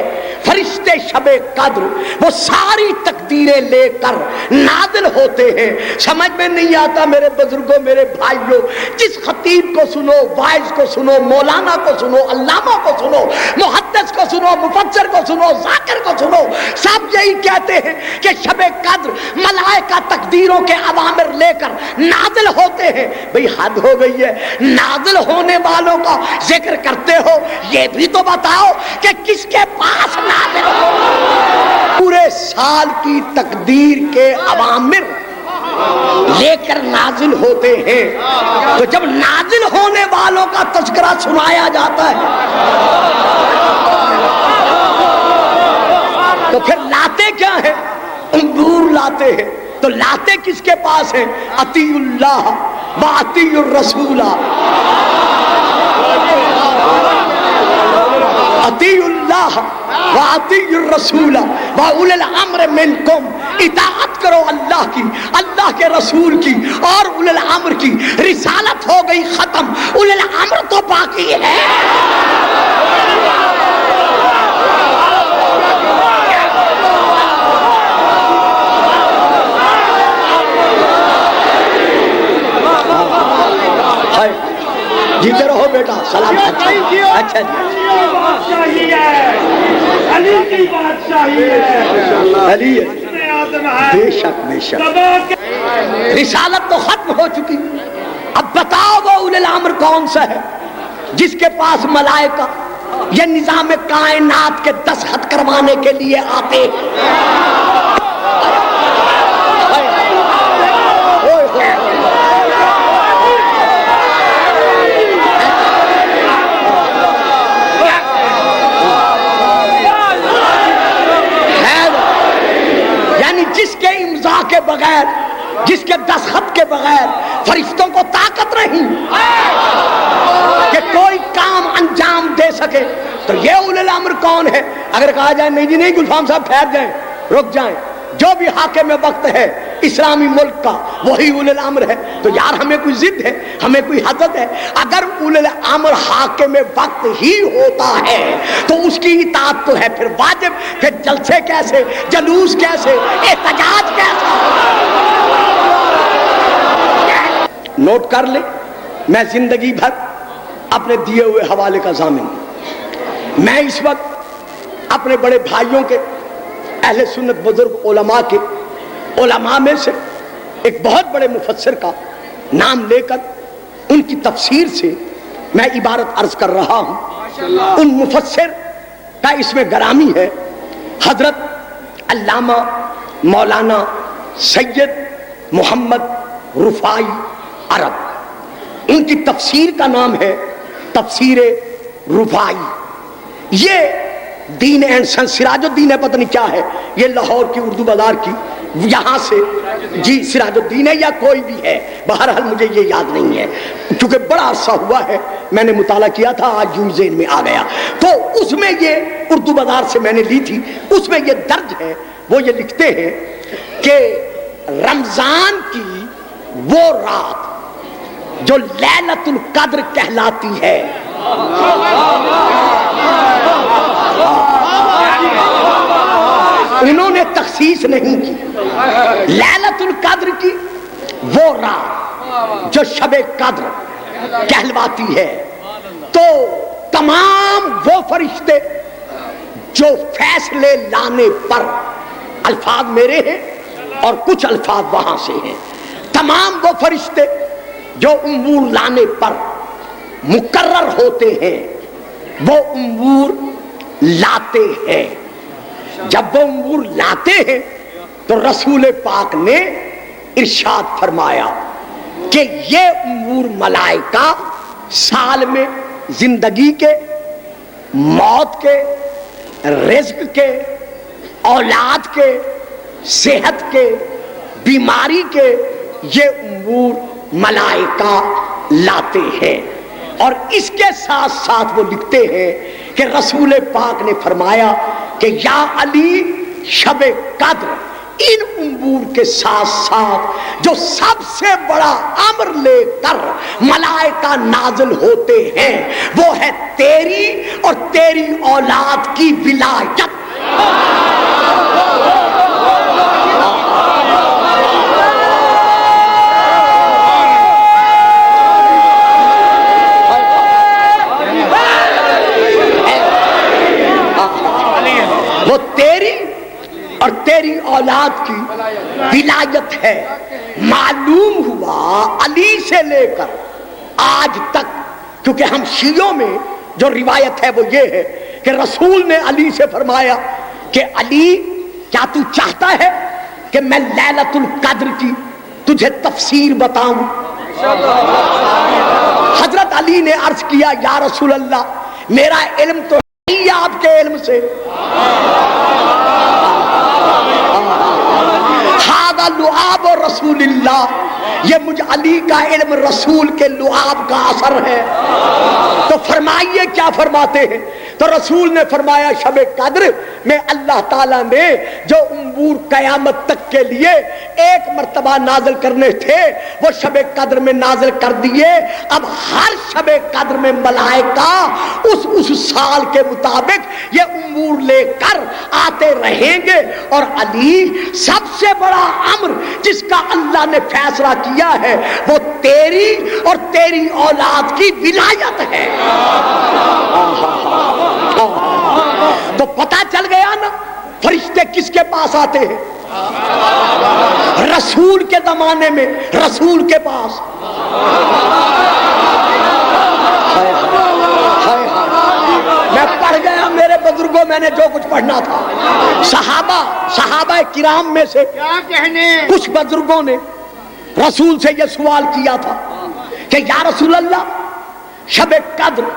فرشتے شب قدر وہ ساری تقدیریں لے کر نازل ہوتے ہیں. سمجھ میں نہیں آتا میرے بزرگوں، میرے بھائیوں، جس خطیب کو سنو، وائز کو سنو، مولانا کو سنو، علامہ کو سنو، محدث کو سنو، مفسر کو سنو، ذاکر کو سنو، سب یہی کہتے ہیں کہ شب قدر ملائکہ تقدیروں کے اوامر لے کر نازل ہوتے ہیں. بھئی حد ہو گئی ہے، نازل ہونے والوں کا ذکر کرتے ہو، یہ بھی تو بتاؤ کہ کس کے پاس نازل ہو. پورے سال کی تقدیر کے اوامر لے کر نازل ہوتے ہیں. تو جب نازل ہونے والوں کا تذکرہ سنایا جاتا ہے تو پھر لاتے کیا ہیں؟ انگور لاتے ہیں. تو لاتے کس کے پاس ہیں؟ اطیع اللہ و اطیع الرسول. اطیع اللہ و اطیع الرسول و اولی الامر منکم. اطاعت کرو اللہ کی، اللہ کے رسول کی اور اولی الامر کی. رسالت ہو گئی ختم، اولی الامر تو باقی ہے. جیتے رہو بیٹا، سلام. اچھا جی، علی کی بادشاہی ہے، علی بے شک بے شک. رسالت تو ختم ہو چکی. اب بتاؤ وہ اولی الامر کون سا ہے جس کے پاس ملائکہ یہ نظام کائنات کے دستخط کروانے کے لیے آتے. جس کے امضاء کے بغیر جس کے دستخط کے بغیر فرشتوں کو طاقت نہیں کہ کوئی کام انجام دے سکے، تو یہ اولی الامر کون ہے؟ اگر کہا جائے نہیں جی نہیں گلفام صاحب ٹھہر جائیں، رک جائیں، جو بھی حاکم وقت ہے اسلامی ملک کا وہی اولی الامر ہے، تو یار ہمیں کوئی ضد ہے، ہمیں کوئی حدت ہے؟ اگر اولی الامر حاکم وقت ہی ہوتا ہے تو اس کی اطاعت تو ہے پھر واجب، پھر جلسے کیسے، جلوس کیسے، احتجاج کیسے؟ نوٹ کر لیں، میں زندگی بھر اپنے دیے ہوئے حوالے کا ضامن ہوں۔ میں اس وقت اپنے بڑے بھائیوں کے اہل سنت بزرگ علماء کے علماء میں سے ایک بہت بڑے مفسر کا نام لے کر ان کی تفسیر سے میں عبارت عرض کر رہا ہوں۔ ان مفسر کا اس میں گرامی ہے حضرت علامہ مولانا سید محمد رفاعی عرب۔ ان کی تفسیر کا نام ہے تفسیر رفاعی۔ یہ دین اینڈ سنس سراج الدین ہے، پتہ نہیں کیا ہے، یہ لاہور کی اردو بازار کی، یہاں سے جی سراج الدین ہے یا کوئی بھی ہے، بہرحال مجھے یہ یاد نہیں ہے کیونکہ بڑا عرصہ ہوا ہے میں نے مطالعہ کیا تھا، آج یوں ذہن میں آ گیا۔ تو اس میں یہ اردو بازار سے میں نے لی تھی، اس میں یہ درج ہے، وہ یہ لکھتے ہیں کہ رمضان کی وہ رات جو لیلۃ القدر کہلاتی ہے، انہوں نے تخصیص نہیں کی، لیلۃ القدر کی وہ رات جو شب قدر کہلواتی ہے، تو تمام وہ فرشتے جو فیصلے لانے پر، الفاظ میرے ہیں اور کچھ الفاظ وہاں سے ہیں، تمام وہ فرشتے جو امور لانے پر مقرر ہوتے ہیں وہ امور لاتے ہیں۔ جب وہ امور لاتے ہیں تو رسول پاک نے ارشاد فرمایا کہ یہ امور ملائکہ سال میں زندگی کے، موت کے، رزق کے، اولاد کے، صحت کے، بیماری کے، یہ امور ملائکہ لاتے ہیں۔ اور اس کے ساتھ ساتھ وہ لکھتے ہیں کہ رسول پاک نے فرمایا کہ یا علی شب قدر ان امور کے ساتھ ساتھ جو سب سے بڑا امر لے کر ملائکہ نازل ہوتے ہیں وہ ہے تیری اور تیری اولاد کی ولایت۔ وہ تیری اور تیری اولاد کی ولایت ہے۔ معلوم ہوا علی سے لے کر آج تک، کیونکہ ہم شیعوں میں جو روایت ہے وہ یہ ہے کہ رسول نے علی سے فرمایا کہ علی کیا تو چاہتا ہے کہ میں لیلۃ القدر کی تجھے تفسیر بتاؤں؟ حضرت علی نے عرض کیا یا رسول اللہ میرا علم تو نہیں آپ کے علم سے، ہذا لعاب رسول اللہ، یہ مجھ علی کا علم رسول کے لعاب کا اثر ہے۔ تو فرمائیے کیا فرماتے ہیں؟ تو رسول نے فرمایا شب قدر میں اللہ تعالیٰ نے جو امور قیامت تک کے لیے ایک مرتبہ نازل کرنے تھے وہ شب قدر میں نازل کر دیے۔ اب ہر شب قدر میں ملائکہ اس سال کے مطابق یہ امور لے کر آتے رہیں گے، اور علی سب سے بڑا امر جس کا اللہ نے فیصلہ کیا ہے وہ تیری اور تیری اولاد کی ولایت ہے۔ تو پتہ چل گیا نا فرشتے کس کے پاس آتے ہیں؟ رسول کے زمانے میں رسول کے پاس۔ میں پڑھ گیا میرے بزرگوں، میں نے جو کچھ پڑھنا تھا۔ صحابہ کرام میں سے کچھ بزرگوں نے رسول سے یہ سوال کیا تھا کہ یا رسول اللہ شب قدر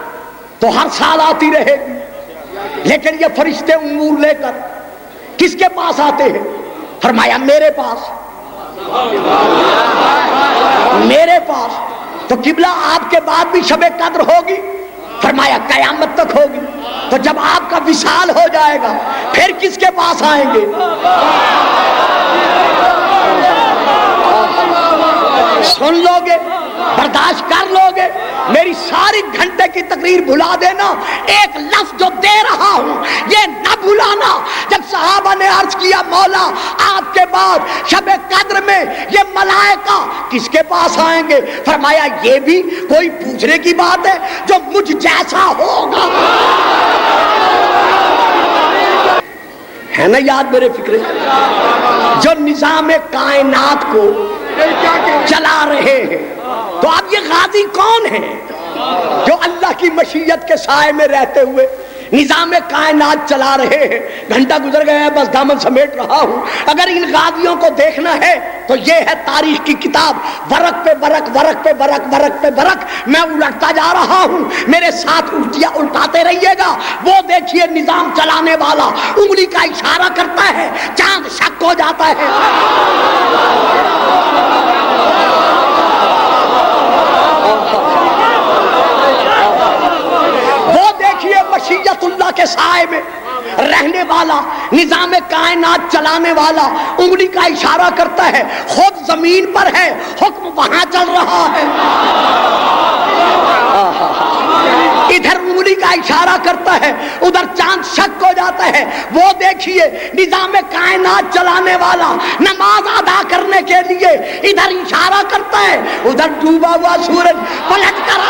تو ہر سال آتی رہے گی، لیکن یہ فرشتے امور لے کر کس کے پاس آتے ہیں؟ فرمایا میرے پاس۔ میرے پاس تو قبلہ آپ کے بعد بھی شب قدر ہوگی؟ فرمایا قیامت تک ہوگی. تو جب آپ کا وصال ہو جائے گا پھر کس کے پاس آئیں گے؟ سن لو گے، برداشت کر لو گے، میری ساری گھنٹے کی تقریر بھلا دینا، ایک لفظ جو دے رہا ہوں یہ نہ بھلانا. جب صحابہ نے عرض کیا مولا آپ کے بعد شب قدر میں یہ ملائکہ کس کے پاس آئیں گے؟ فرمایا یہ بھی کوئی پوچھنے کی بات ہے جو مجھ جیسا ہوگا. ہے نا یاد میرے فکرے؟ جو نظام کائنات کو چلا رہے ہیں. تو اب یہ غازی کون ہیں جو اللہ کی مشیت کے سائے میں رہتے ہوئے نظام کائنات چلا رہے ہیں؟ گھنٹہ گزر گیا ہے، بس دامن سمیٹ رہا ہوں. اگر ان غازیوں کو دیکھنا ہے تو یہ ہے تاریخ کی کتاب، ورق پہ ورق، ورق پہ ورق، ورق پہ ورق. میں الٹتا جا رہا ہوں، میرے ساتھ الٹیاں الٹاتے رہیے گا. وہ دیکھیے نظام چلانے والا انگلی کا اشارہ کرتا ہے، چاند شک ہو جاتا ہے. مشیت اللہ کے سائے میں رہنے والا، نظام کائنات چلانے والا انگلی کا اشارہ کرتا ہے، خود زمین پر ہے، حکم وہاں چل رہا ہے. ادھر انگلی کا اشارہ کرتا ہے، ادھر چاند شک ہو جاتا ہے. وہ دیکھیے نظام کائنات چلانے والا نماز ادا کرنے کے لیے ادھر اشارہ کرتا ہے، ادھر ڈوبا ہوا سورج پلٹ کر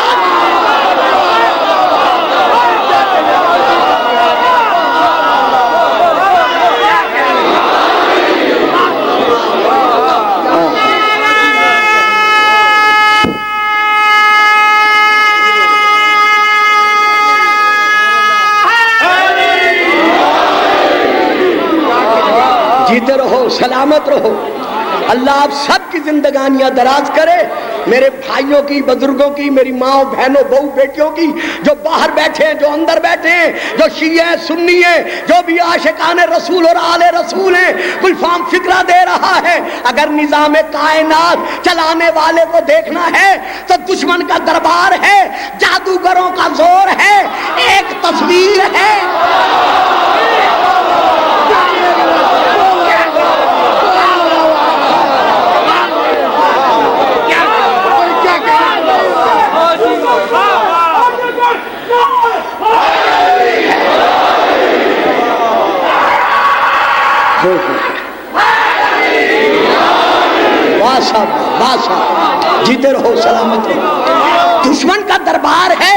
جیتے رہو، سلامت رہو. اللہ آپ سب کی زندگانیاں دراز کرے. میرے بھائیوں کی، بزرگوں کی، میری ماں بہنوں بہو بیٹیوں کی، جو باہر بیٹھے ہیں، جو اندر بیٹھے ہیں، جو شیعہ ہیں، سنی ہیں، جو بھی عاشقان رسول اور آل رسول ہیں، کل فام فکرہ دے رہا ہے. اگر نظام کائنات چلانے والے کو دیکھنا ہے تو دشمن کا دربار ہے، جادوگروں کا زور ہے، ایک تصویر ہے. جیتے رہو، سلامت رہو. دشمن کا دربار ہے،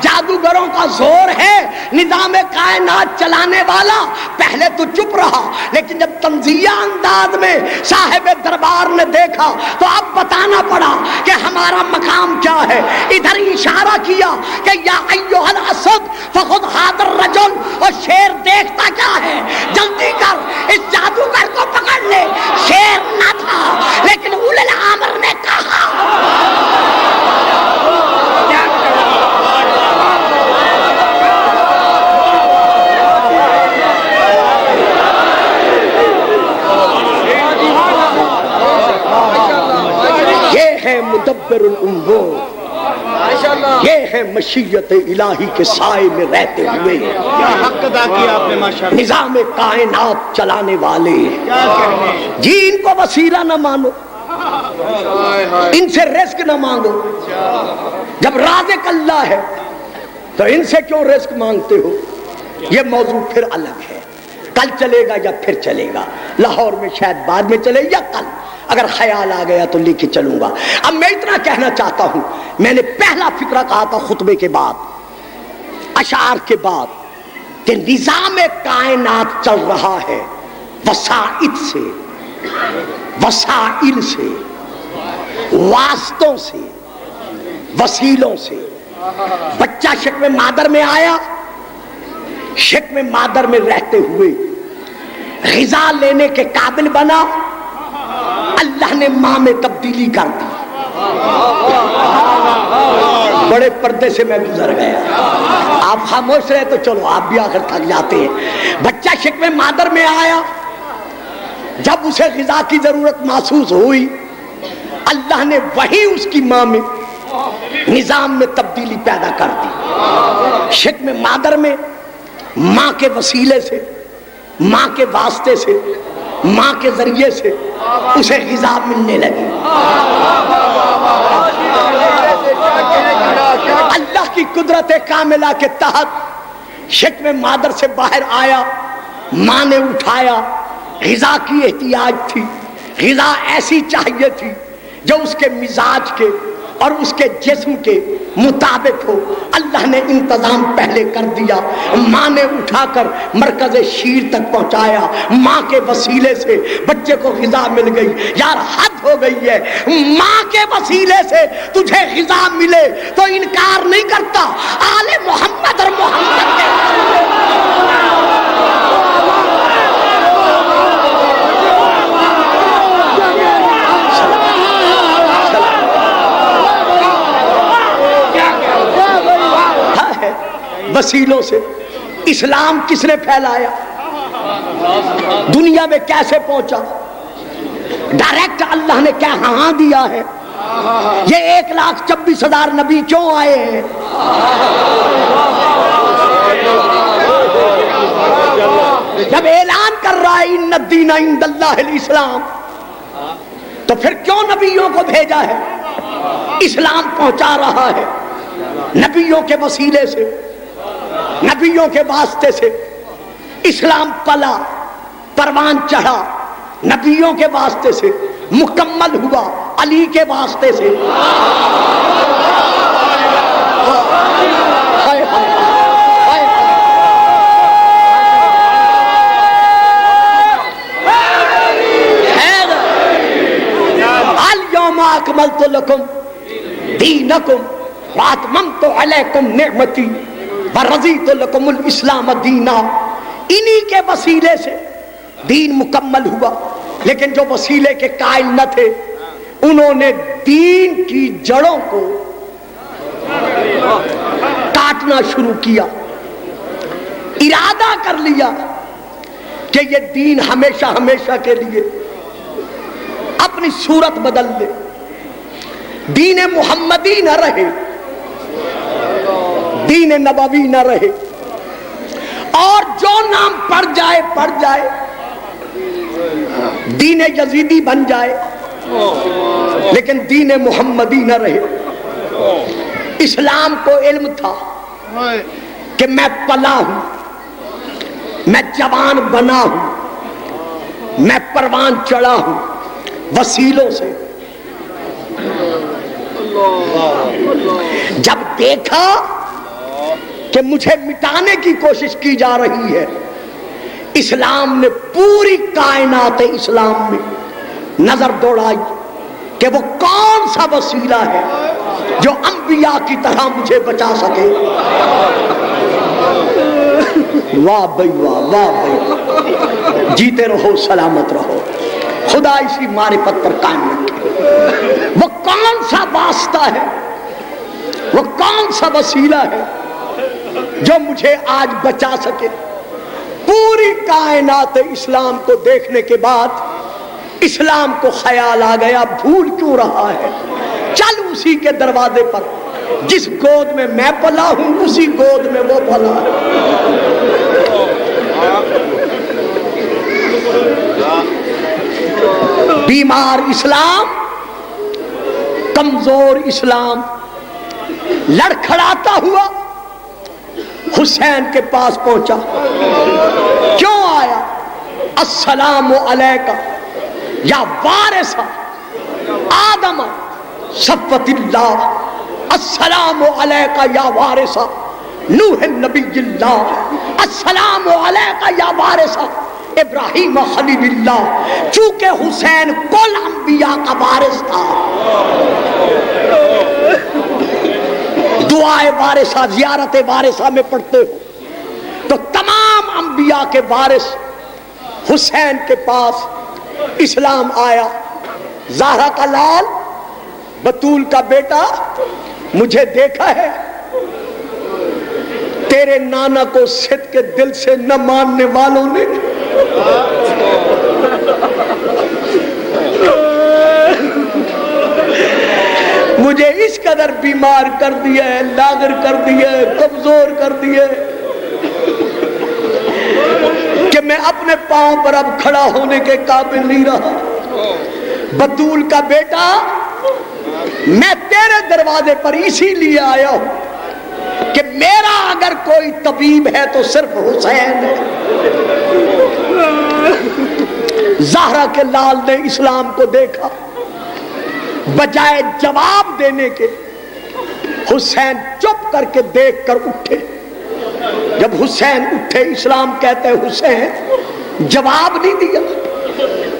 جادوگروں کا زور ہے، نظام کائنات چلانے والا. پہلے تو چپ رہا، لیکن جب تنزیہ انداز میں صاحب دربار نے دیکھا تو اب بتانا پڑا کہ ہمارا مقام کیا ہے. ادھر اشارہ کیا کہ یا ایھا الاسد فخذ ھذا الرجل، اور شیر دیکھتا کیا ہے، جلدی کر اس جادوگر کو پکڑ لے. شیر نہ تھا لیکن اولی الامر نے کہا. مدبر الامور، یہ ہے مشیت الہی کے سائے میں رہتے ہوئے حق ادا کیا آپ نے ماشاءاللہ، نظام کائنات چلانے والے. جی ان کو وسیلہ نہ مانو، ان سے رزق نہ مانگو. جب رازق اللہ ہے تو ان سے کیوں رزق مانگتے ہو؟ یہ موضوع پھر الگ ہے، کل چلے گا یا پھر چلے گا. لاہور میں شاید بعد میں چلے یا کل، اگر خیال آ گیا تو لے کے چلوں گا. اب میں اتنا کہنا چاہتا ہوں، میں نے پہلا فقرہ کہا تھا خطبے کے بعد، اشعار کے بعد، کہ نظام کائنات چل رہا ہے وسائط سے، وسائل سے، واسطوں سے، وسیلوں سے. بچہ شکم مادر میں آیا، شکم مادر میں رہتے ہوئے غذا لینے کے قابل بنا، اللہ نے ماں میں تبدیلی کر دی. بڑے پردے سے میں گزر گیا، آپ خاموش رہے تو چلو آپ بھی آخر تھک جاتے ہیں. بچہ شکم مادر میں آیا، جب اسے غذا کی ضرورت محسوس ہوئی، اللہ نے وہی اس کی ماں میں نظام میں تبدیلی پیدا کر دی۔ شکم مادر میں ماں کے وسیلے سے، ماں کے واسطے سے، ماں کے ذریعے سے اسے غذا ملنے لگی۔ اللہ کی قدرت کاملہ کے تحت شکم مادر سے باہر آیا، ماں نے اٹھایا، غذا کی احتیاج تھی، غذا ایسی چاہیے تھی جو اس کے مزاج کے اور اس کے جسم کے مطابق ہو۔ اللہ نے انتظام پہلے کر دیا، ماں نے اٹھا کر مرکز شیر تک پہنچایا، ماں کے وسیلے سے بچے کو غذا مل گئی۔ یار حد ہو گئی ہے، ماں کے وسیلے سے تجھے غذا ملے تو انکار نہیں کرتا۔ آل محمد اور محمد کے وسیلوں سے اسلام کس نے پھیلایا، دنیا میں کیسے پہنچا، ڈائریکٹ اللہ نے کیا ہاں دیا ہے؟ یہ 1,24,000 نبی کیوں آئے ہیں؟ جب اعلان کر رہا ہے ان الدین عند اللہ الاسلام، تو پھر کیوں نبیوں کو بھیجا ہے؟ اسلام پہنچا رہا ہے نبیوں کے وسیلے سے، نبیوں کے واسطے سے اسلام پلا، پروان چڑھا، نبیوں کے واسطے سے مکمل ہوا، علی کے واسطے سے۔ الیوم اکملت لکم دینکم واتممت علیکم نعمتی ورضیت لکم الاسلام دینا۔ انہی کے وسیلے سے دین مکمل ہوا، لیکن جو وسیلے کے قائل نہ تھے انہوں نے دین کی جڑوں کو کاٹنا شروع کیا، ارادہ کر لیا کہ یہ دین ہمیشہ ہمیشہ کے لیے اپنی صورت بدل دے، دین محمدی نہ رہے، دین نبوی نہ رہے، اور جو نام پڑ جائے دین یزیدی بن جائے، لیکن دین محمدی نہ رہے۔ اسلام کو علم تھا کہ میں پلا ہوں، میں جوان بنا ہوں، میں پروان چڑھا ہوں وسیلوں سے۔ جب دیکھا کہ مجھے مٹانے کی کوشش کی جا رہی ہے، اسلام نے پوری کائنات اسلام میں نظر دوڑائی کہ وہ کون سا وسیلہ ہے جو انبیاء کی طرح مجھے بچا سکے۔ واہ بھائی واہ، واہ بھائی، جیتے رہو، سلامت رہو، خدا اسی معرفت پر قائم رکھے۔ وہ کون سا واسطہ ہے، وہ کون سا وسیلہ ہے جو مجھے آج بچا سکے؟ پوری کائنات اسلام کو دیکھنے کے بعد اسلام کو خیال آ گیا، بھول کیوں رہا ہے، چل اسی کے دروازے پر، جس گود میں میں پلا ہوں اسی گود میں وہ پلا ہے۔ بیمار اسلام، کمزور اسلام لڑکھڑاتا ہوا حسین کے پاس پہنچا۔ کیوں آیا؟ السلام علیکہ یا وارث آدم صفوت اللہ، السلام علیکہ یا وارث نوح نبی اللہ، السلام علیکہ یا وارث ابراہیم خلیل اللہ۔ چونکہ حسین کل انبیاء کا وارث تھا، دعائے وارثہ، زیارت وارثہ میں پڑھتے ہو تو تمام انبیاء کے وارث حسین کے پاس اسلام آیا۔ زہرا کا لال، بطول کا بیٹا، مجھے دیکھا ہے، تیرے نانا کو صدق کے دل سے نہ ماننے والوں نے مجھے اس قدر بیمار کر دیا ہے، لاغر کر دیا ہے، کمزور کر دیا ہے کہ میں اپنے پاؤں پر اب کھڑا ہونے کے قابل نہیں رہا۔ بطول کا بیٹا، میں تیرے دروازے پر اسی لیے آیا ہوں کہ میرا اگر کوئی طبیب ہے تو صرف حسین ہے۔ زہرا کے لال نے اسلام کو دیکھا، بجائے جواب دینے کے حسین چپ کر کے دیکھ کر اٹھے۔ جب حسین اٹھے، اسلام کہتے ہیں حسین جواب نہیں دیا،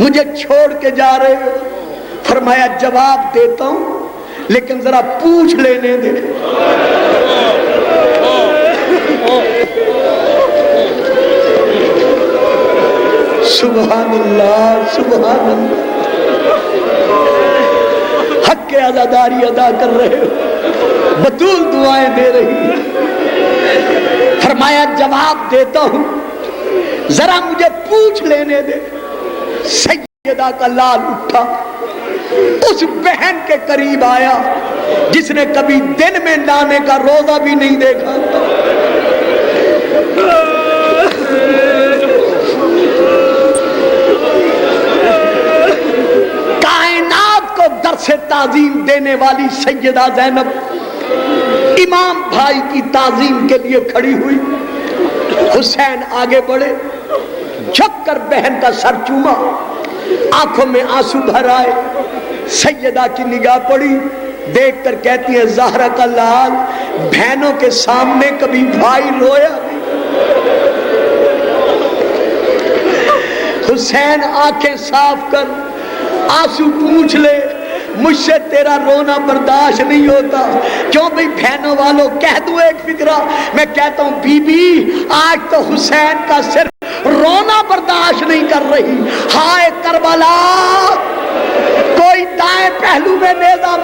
مجھے چھوڑ کے جا رہے ہو؟ فرمایا جواب دیتا ہوں لیکن ذرا پوچھ لینے دے۔ سبحان اللہ، سبحان اللہ، حق کے عزاداری ادا کر رہے ہو، بطول دعائیں دے رہی ہے۔ فرمایا جواب دیتا ہوں، ذرا مجھے پوچھ لینے دے۔ سیدہ کا لال اٹھا، اس بہن کے قریب آیا جس نے کبھی دن میں نانے کا روزہ بھی نہیں دیکھا۔ کائنات کو درس تعظیم دینے والی سیدہ زینب امام بھائی کی تعظیم کے لیے کھڑی ہوئی۔ حسین آگے بڑھے، جھک کر بہن کا سر چوما، آنکھوں میں آنسو بھر آئے۔ سیدہ کی نگاہ پڑی، دیکھ کر کہتی ہے زہرا کا لال، بہنوں کے سامنے کبھی بھائی رویا نہیں۔ حسین آنکھیں صاف کر آنسو پوچھ لے، مجھ سے تیرا رونا برداشت نہیں ہوتا۔ کیوں بھئی بہنوں والوں کہہ دوں ایک فکرہ، میں کہتا ہوں بی بی آج تو حسین کا صرف رونا برداشت نہیں کر رہی، ہائے کربلا کوئی دائیں پہلو میں نیزہ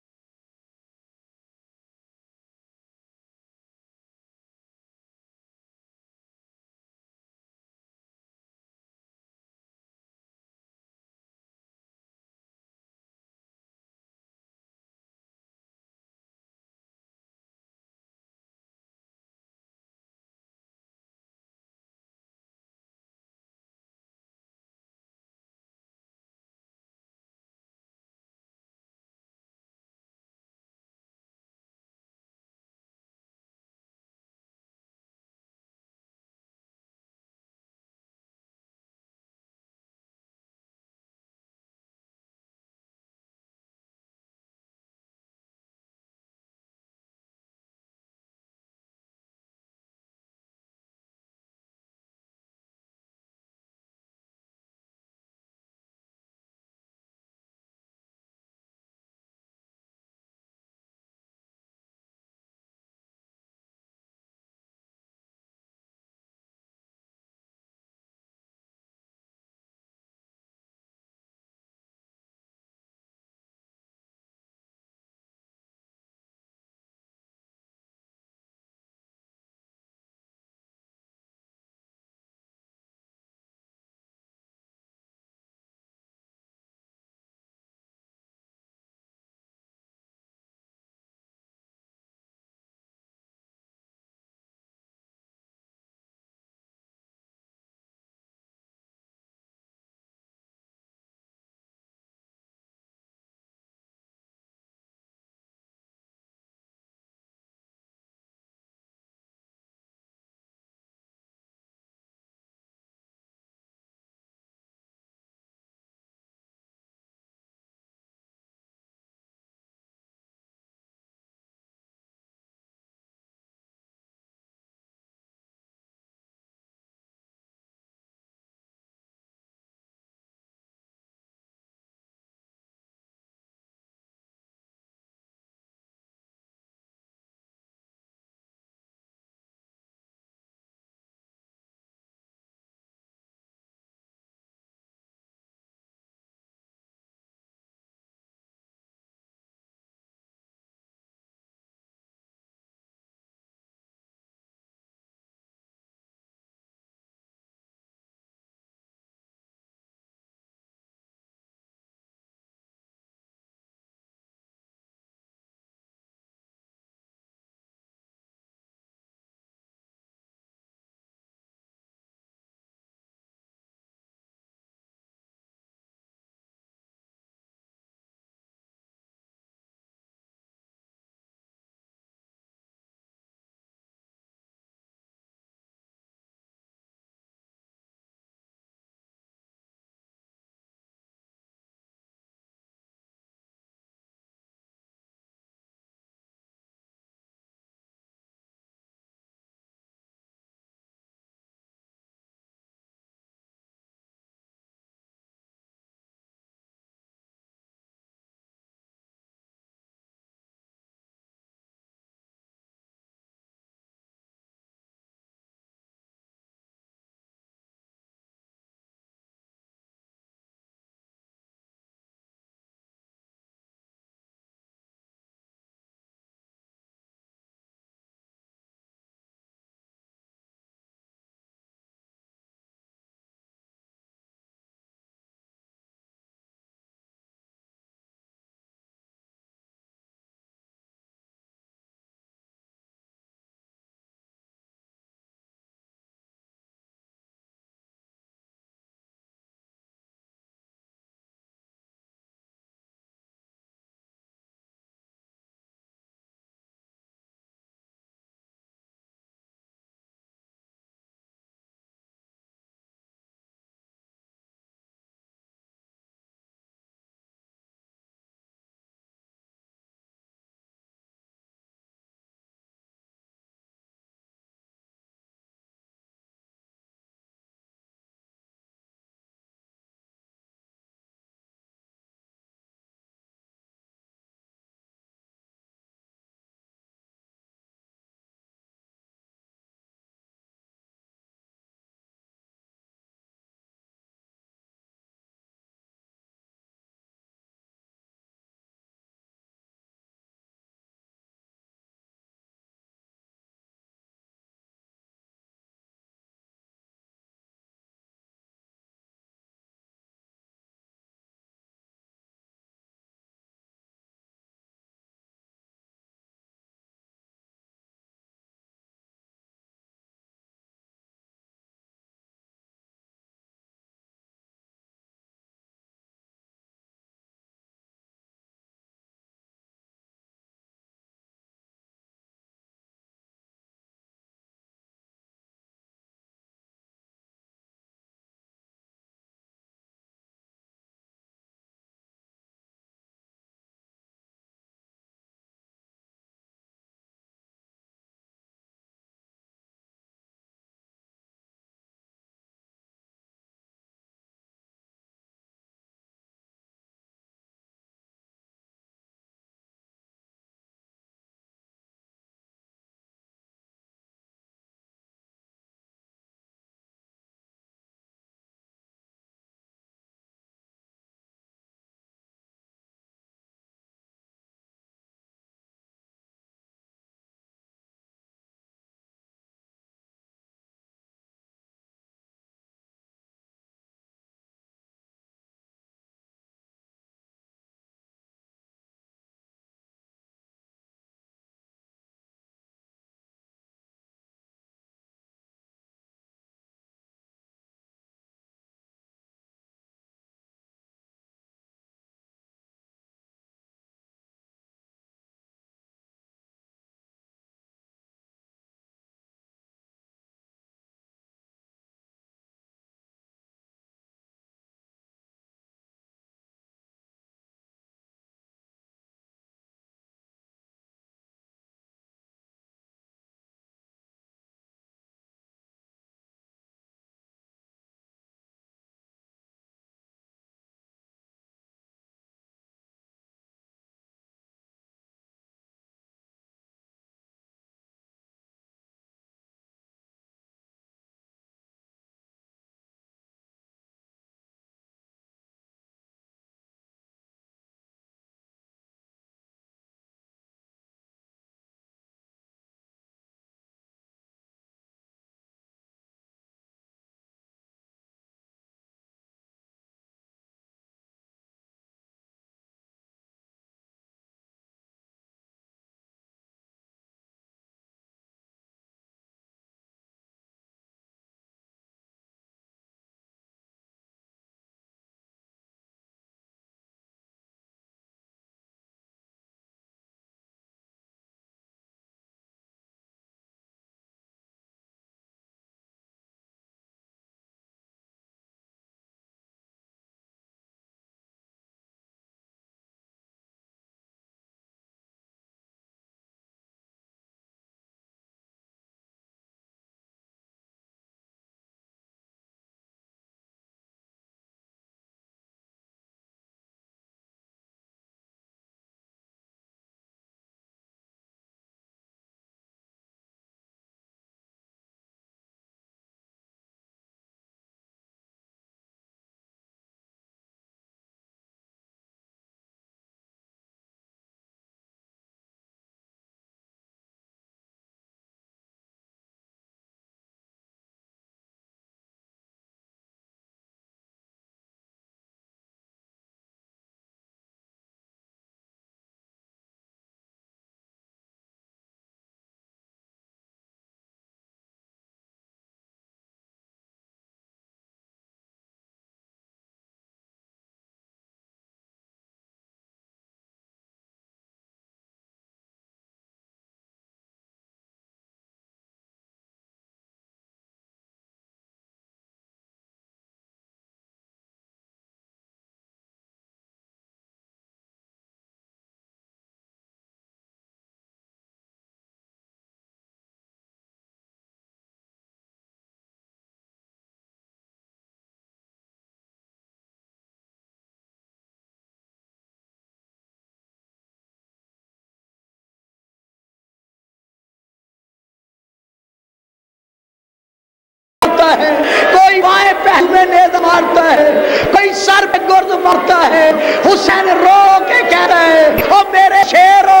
ہے، کوئی بائیں پہلو میں نیزہ مارتا ہے، کوئی سر پہ گرد مارتا ہے۔ حسین رو کے کہہ رہے ہیں او میرے شیرو،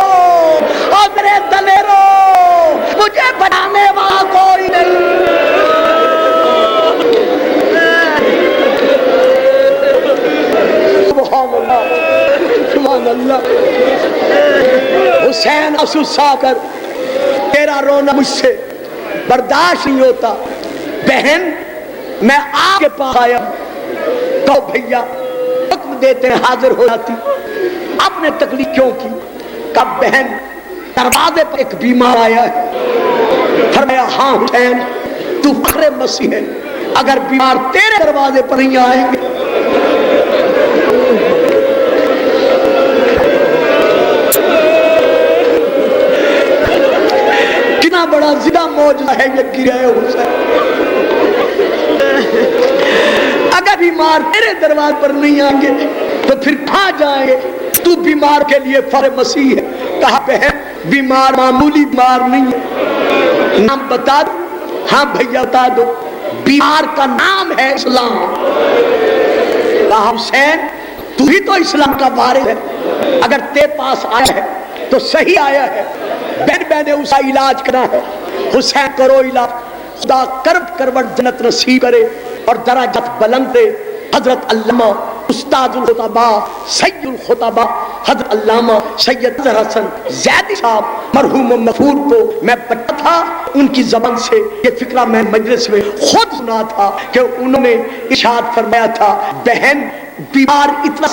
او میرے دلیرو، مجھے بچانے والا کوئی نہیں۔ سبحان اللہ، سبحان اللہ۔ حسین آنسو کر تیرا رونا مجھ سے برداشت نہیں ہوتا، بہن میں آپ کے پاس آیا تو بھیا حکم دیتے ہیں حاضر ہو جاتی، آپ نے تکلیف کیوں کی؟ کہا بہن دروازے پر ایک بیمار آیا ہے۔ فرمایا ہاں حسین تو فخر مسیح ہے، اگر بیمار تیرے دروازے پر نہیں آئیں گے کتنا بڑا زندہ معجزہ ہے یہ گرے حسین، اگر بیمار تیرے دروازے پر نہیں آئیں گے تو پھر کہاں جائیں گے؟ تو بیمار کے لیے فخر مسیح ہے۔ کہا بہن بیمار معمولی بیمار نہیں ہے، نام بتا دو؟ ہاں بھیا بتا دو، بیمار کا نام ہے اسلام۔ کہا حسین تو ہی تو اسلام کا وارث ہے، اگر تیرے پاس آیا ہے تو صحیح آیا ہے، بہن میں نے اس کا علاج کرنا ہے۔ حسین کرو علاج، خدا کرب کروٹ جنت نصیب کرے اور درجات بلند دے۔ حضرت علامہ استاد الخطباء سید الخطباء حضرت علامہ سید اظہر حسن زیدی صاحب مرحوم مغفور کو میں پڑھا تھا، ان کی زبان سے یہ فکرہ میں مجلس میں خود سنا تھا کہ انہوں نے ارشاد فرمایا تھا بہن بیمار اتنا